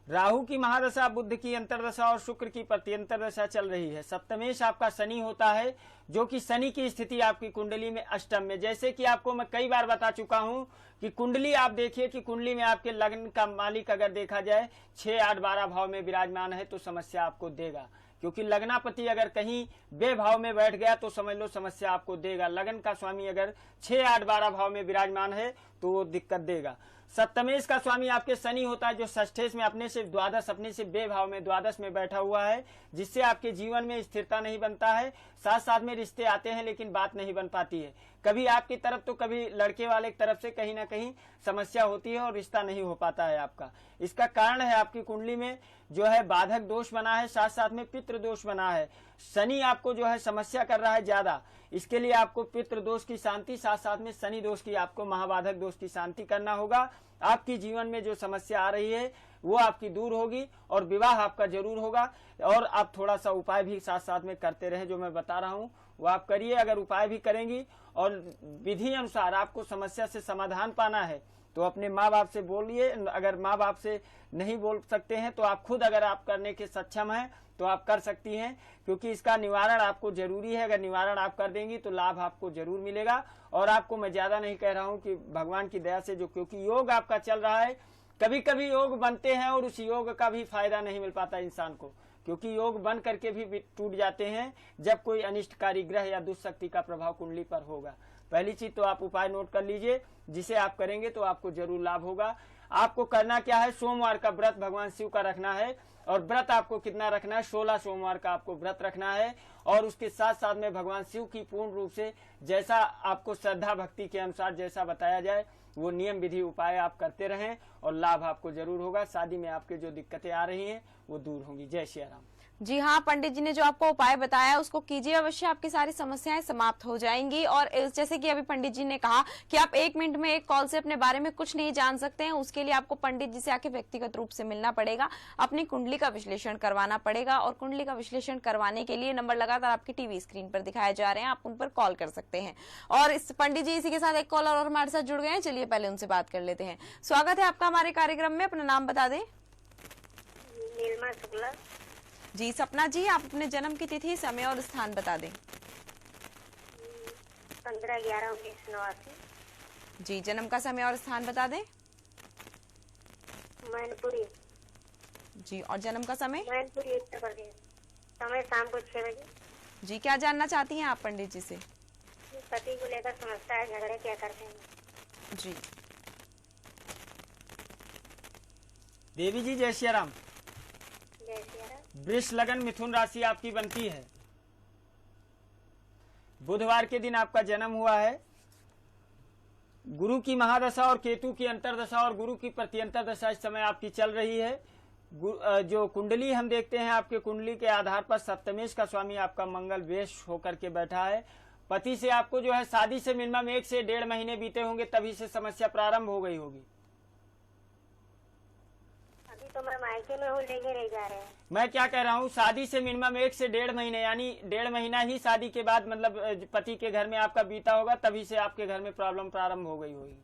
राहु की महादशा, बुध की अंतरदशा और शुक्र की प्रत्यंतर दशा चल रही है। सप्तमेश आपका शनि होता है, जो कि शनि की स्थिति आपकी कुंडली में अष्टम में। जैसे कि आपको मैं कई बार बता चुका हूं कि कुंडली आप देखिए कि कुंडली में आपके लग्न का मालिक अगर देखा जाए 6, 8, 12 भाव में विराजमान है तो समस्या आपको देगा। क्योंकि लग्नापति अगर कहीं बेभाव में बैठ गया तो समझ लो समस्या आपको देगा। लगन का स्वामी अगर 6, 8, 12 भाव में विराजमान है तो वो दिक्कत देगा। सप्तमेश का स्वामी आपके शनि होता है, जो षष्ठेश में अपने से द्वादश, अपने से बेभाव में द्वादश में बैठा हुआ है, जिससे आपके जीवन में स्थिरता नहीं बनता है। साथ साथ में रिश्ते आते हैं लेकिन बात नहीं बन पाती है। कभी आपकी तरफ तो कभी लड़के वाले की तरफ से कहीं ना कहीं समस्या होती है और रिश्ता नहीं हो पाता है आपका। इसका कारण है आपकी कुंडली में जो है बाधक दोष बना है, साथ साथ में पितृ दोष बना है। शनि आपको जो है समस्या कर रहा है ज्यादा। इसके लिए आपको पितृ दोष की शांति, साथ साथ में शनि दोष की, आपको महाबाधक दोष की शांति करना होगा। आपकी जीवन में जो समस्या आ रही है वो आपकी दूर होगी और विवाह आपका जरूर होगा। और आप थोड़ा सा उपाय भी साथ साथ में करते रहे, जो मैं बता रहा हूँ वो आप करिए। अगर उपाय भी करेंगी और विधि अनुसार आपको समस्या से समाधान पाना है तो अपने माँ बाप से बोलिए। अगर माँ बाप से नहीं बोल सकते हैं तो आप खुद, अगर आप करने के सक्षम हैं तो आप कर सकती हैं, क्योंकि इसका निवारण आपको जरूरी है। अगर निवारण आप कर देंगी तो लाभ आपको जरूर मिलेगा। और आपको मैं ज्यादा नहीं कह रहा हूं कि भगवान की दया से, जो क्योंकि योग आपका चल रहा है, कभी कभी योग बनते हैं और उस योग का भी फायदा नहीं मिल पाता इंसान को, क्योंकि योग बन करके भी टूट जाते हैं जब कोई अनिष्टकारी ग्रह या दुष्शक्ति का प्रभाव कुंडली पर होगा। पहली चीज तो आप उपाय नोट कर लीजिए, जिसे आप करेंगे तो आपको जरूर लाभ होगा। आपको करना क्या है, सोमवार का व्रत भगवान शिव का रखना है। और व्रत आपको कितना रखना है, 16 सोमवार का आपको व्रत रखना है। और उसके साथ साथ में भगवान शिव की पूर्ण रूप से जैसा आपको श्रद्धा भक्ति के अनुसार जैसा बताया जाए वो नियम विधि उपाय आप करते रहें और लाभ आपको जरूर होगा। शादी में आपके जो दिक्कतें आ रही हैं वो दूर होंगी। जय श्री राम। जी हाँ, पंडित जी ने जो आपको उपाय बताया उसको कीजिए, अवश्य आपकी सारी समस्याएं समाप्त हो जाएंगी। और जैसे कि अभी पंडित जी ने कहा कि आप 1 मिनट में एक कॉल से अपने बारे में कुछ नहीं जान सकते हैं, उसके लिए आपको पंडित जी से आके व्यक्तिगत रूप से मिलना पड़ेगा, अपनी कुंडली का विश्लेषण करवाना पड़ेगा। और कुंडली का विश्लेषण करवाने के लिए नंबर लगातार आपकी टीवी स्क्रीन पर दिखाए जा रहे हैं, आप उन पर कॉल कर सकते हैं। और इस पंडित जी इसी के साथ एक कॉलर और हमारे साथ जुड़ गए हैं, चलिए पहले उनसे बात कर लेते हैं। स्वागत है आपका हमारे कार्यक्रम में, अपना नाम बता दें। नीलमा शुक्ला। जी सपना जी, आप अपने जन्म की तिथि, समय और स्थान बता दें। 15/11/1989। जी, जन्म का समय और स्थान बता दें। मैनपुरी। जी, और जन्म का समय। मैनपुरी उत्तर प्रदेश। समय शाम को 6 बजे। जी, क्या जानना चाहती हैं आप पंडित जी से? पति को लेकर समस्या है, झगड़े क्या करते हैं। जी, देवी जी जय श्री राम। जय श्री राम। वृष लगन मिथुन राशि आपकी बनती है। बुधवार के दिन आपका जन्म हुआ है। गुरु की महादशा और केतु की अंतरदशा और गुरु की प्रत्यंतर दशा इस समय आपकी चल रही है। जो कुंडली हम देखते हैं, आपके कुंडली के आधार पर सप्तमेश का स्वामी आपका मंगल वेश होकर के बैठा है। पति से आपको जो है शादी से मिनिमम 1 से 1.5 महीने बीते होंगे, तभी से समस्या प्रारंभ हो गई होगी। अभी तो मैं मायके में हूँ, लेके नहीं जा रहे हैं। मैं क्या कह रहा हूँ, शादी से मिनिमम 1 से 1.5 महीने, यानी 1.5 महीना ही शादी के बाद मतलब पति के घर में आपका बीता होगा, तभी से आपके घर में प्रॉब्लम प्रारंभ हो गई होगी।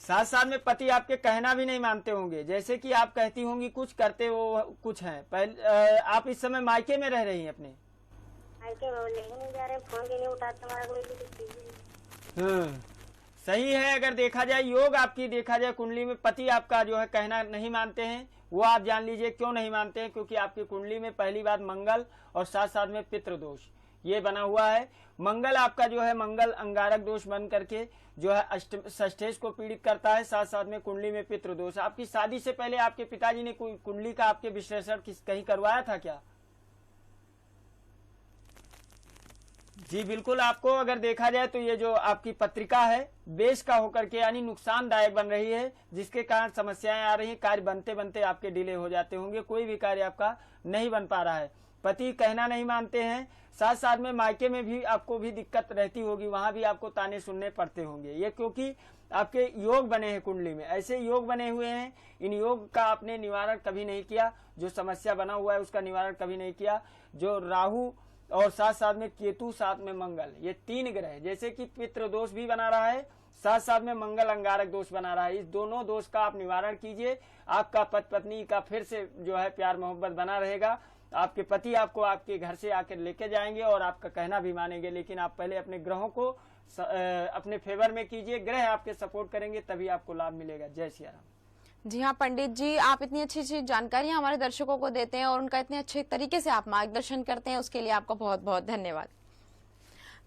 साथ साथ में पति आपके कहना भी नहीं मानते होंगे, जैसे कि आप कहती होंगी कुछ, करते वो कुछ हैं। पहले आप इस समय मायके में रह रही हैं अपने? मायके में लेके नहीं जा रहे, फोन भी नहीं उठाते, हमारा कोई भी कुछ नहीं। सही है। अगर देखा जाए योग आपकी देखा जाए कुंडली में, पति आपका जो है कहना नहीं मानते हैं। वो आप जान लीजिए क्यों नहीं मानते हैं, क्योंकि आपकी कुंडली में पहली बात मंगल और साथ साथ में पितृ दोष ये बना हुआ है। मंगल आपका जो है मंगल अंगारक दोष बन करके जो है षष्ठेश को पीड़ित करता है। साथ साथ में कुंडली में पितृ दोष। आपकी शादी से पहले आपके पिताजी ने कोई कुंडली का आपके विश्लेषण कहीं करवाया था क्या? जी बिल्कुल। आपको अगर देखा जाए तो ये जो आपकी पत्रिका है बेश का होकर के यानी नुकसानदायक बन रही है, जिसके कारण समस्याएं आ रही हैं। कार्य बनते बनते आपके डिले हो जाते होंगे, कोई भी कार्य आपका नहीं बन पा रहा है। पति कहना नहीं मानते हैं। साथ साथ में मायके में भी आपको भी दिक्कत रहती होगी, वहां भी आपको ताने सुनने पड़ते होंगे। ये क्योंकि आपके योग बने हैं कुंडली में, ऐसे योग बने हुए हैं। इन योग का आपने निवारण कभी नहीं किया, जो समस्या बना हुआ है उसका निवारण कभी नहीं किया। जो राहु और साथ साथ में केतु साथ में मंगल, ये 3 ग्रह जैसे कि पितृ दोष भी बना रहा है, साथ साथ में मंगल अंगारक दोष बना रहा है। इस दोनों दोष का आप निवारण कीजिए, आपका पति पत्नी का फिर से जो है प्यार मोहब्बत बना रहेगा। आपके पति आपको आपके घर से आकर लेके जाएंगे और आपका कहना भी मानेंगे। लेकिन आप पहले अपने ग्रहों को अपने फेवर में कीजिए, ग्रह आपके सपोर्ट करेंगे तभी आपको लाभ मिलेगा। जय श्री राम। जी हाँ पंडित जी, आप इतनी अच्छी अच्छी जानकारियां हमारे दर्शकों को देते हैं और उनका इतने अच्छे तरीके से आप मार्गदर्शन करते हैं, उसके लिए आपका बहुत बहुत धन्यवाद।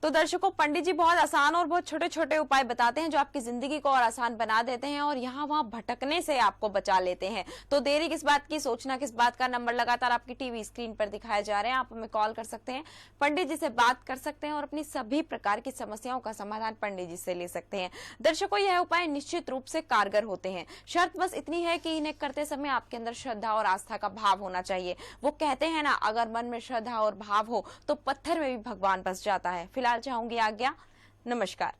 तो दर्शकों, पंडित जी बहुत आसान और बहुत छोटे छोटे उपाय बताते हैं जो आपकी जिंदगी को और आसान बना देते हैं और यहाँ वहाँ भटकने से आपको बचा लेते हैं। तो देरी किस बात की, सोचना किस बात का। नंबर लगातार आपकी टीवी स्क्रीन पर दिखाए जा रहे हैं, आप हमें कॉल कर सकते हैं, पंडित जी से बात कर सकते हैं और अपनी सभी प्रकार की समस्याओं का समाधान पंडित जी से ले सकते हैं। दर्शकों, यह उपाय निश्चित रूप से कारगर होते हैं। शर्त बस इतनी है कि इन्हें करते समय आपके अंदर श्रद्धा और आस्था का भाव होना चाहिए। वो कहते हैं ना, अगर मन में श्रद्धा और भाव हो तो पत्थर में भी भगवान बस जाता है। फिलहाल चाहूंगी आज्ञा, नमस्कार।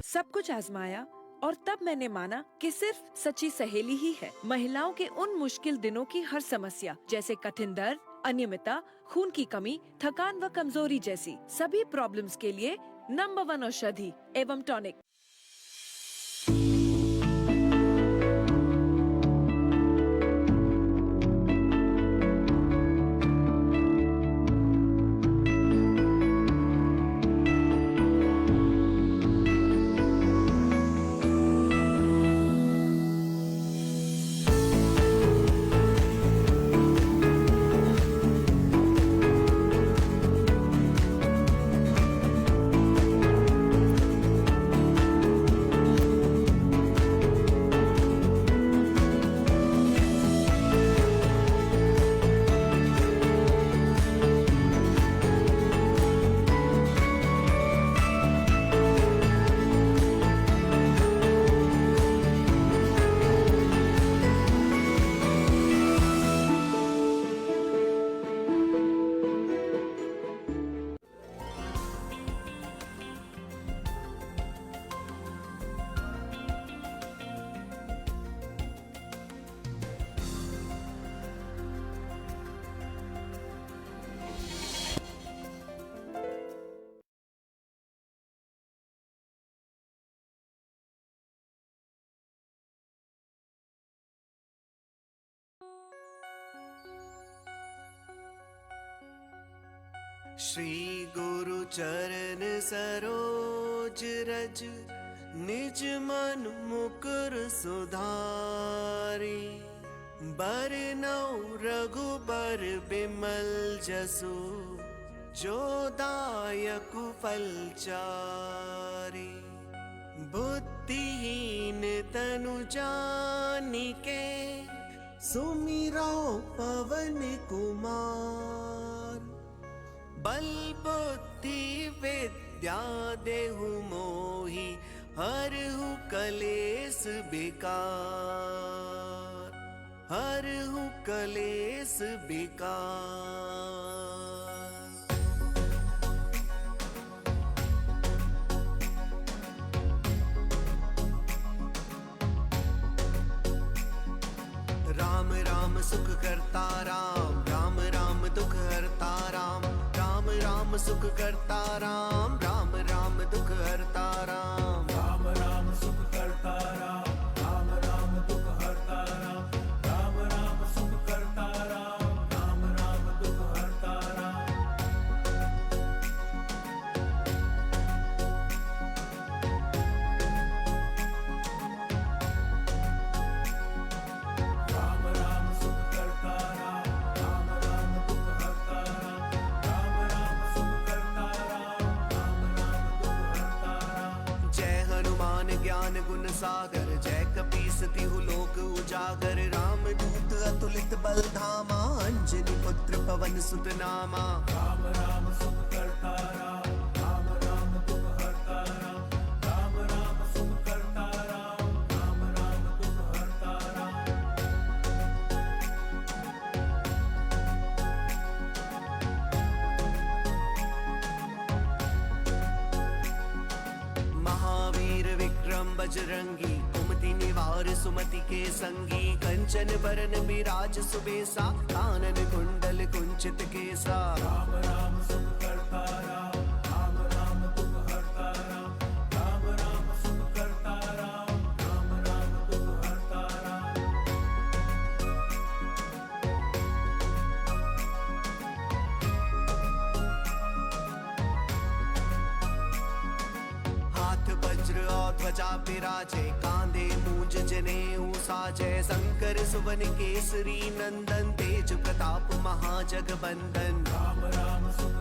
सब कुछ आजमाया और तब मैंने माना कि सिर्फ सच्ची सहेली ही है महिलाओं के उन मुश्किल दिनों की हर समस्या, जैसे कठिन दर्द, अनियमितता, खून की कमी, थकान व कमजोरी जैसी सभी प्रॉब्लम्स के लिए नंबर 1 औषधि एवं टॉनिक। श्री गुरु चरण सरोज रज निज मन मुकुर सुधारी, बरनौ रघुबर बिमल जसु, जो दायकु फलचारी। बुद्धिहीन तनु जानिके, सुमिरौ पवन कुमार। बल बुद्धि विद्या देहु मोहि, हरहु कलेस बिकार, हरहु कलेस बिकार। राम राम सुख करता राम, राम राम दुख हरता राम। राम राम सुख करता राम, राम राम दुख हरता राम। राम राम सुख करता राम, राम राम दुख हरता राम। राम राम सुख करता राम, राम राम दुख हरता राम। राम राम सुख करता राम, राम राम दुख हरता राम। राम राम सुख करता राम, राम राम दुख हरता राम। जय हनुमान ज्ञान गुण सागर, जय कपीस तिहु लोक उजागर। राम दूत अतुलित बल धामा, अंजनी पुत्र पवन सुत नामा। राम राम सुख करता राम, राम राम दुख हरता राम। राम राम सुख करता राम, राम राम दुख हरता राम। महावीर विक्रम बजरंगी, कुमति निवार सुमति के संगी। कंचन बरन बिराज सुबेसा, कानन कुंडल कुंचित केसा। राम राम सुख करता राम, राम राम दुख हरता राम। राम राम सुख करता राम, राम राम दुख हरता राम। हाथ वज्र और ध्वजा विराजे, कांधे मूंज जनेऊ साजे। शंकर सुवन केसरी नंदन, तेज प्रताप महाजगबंदन। राम राम सुख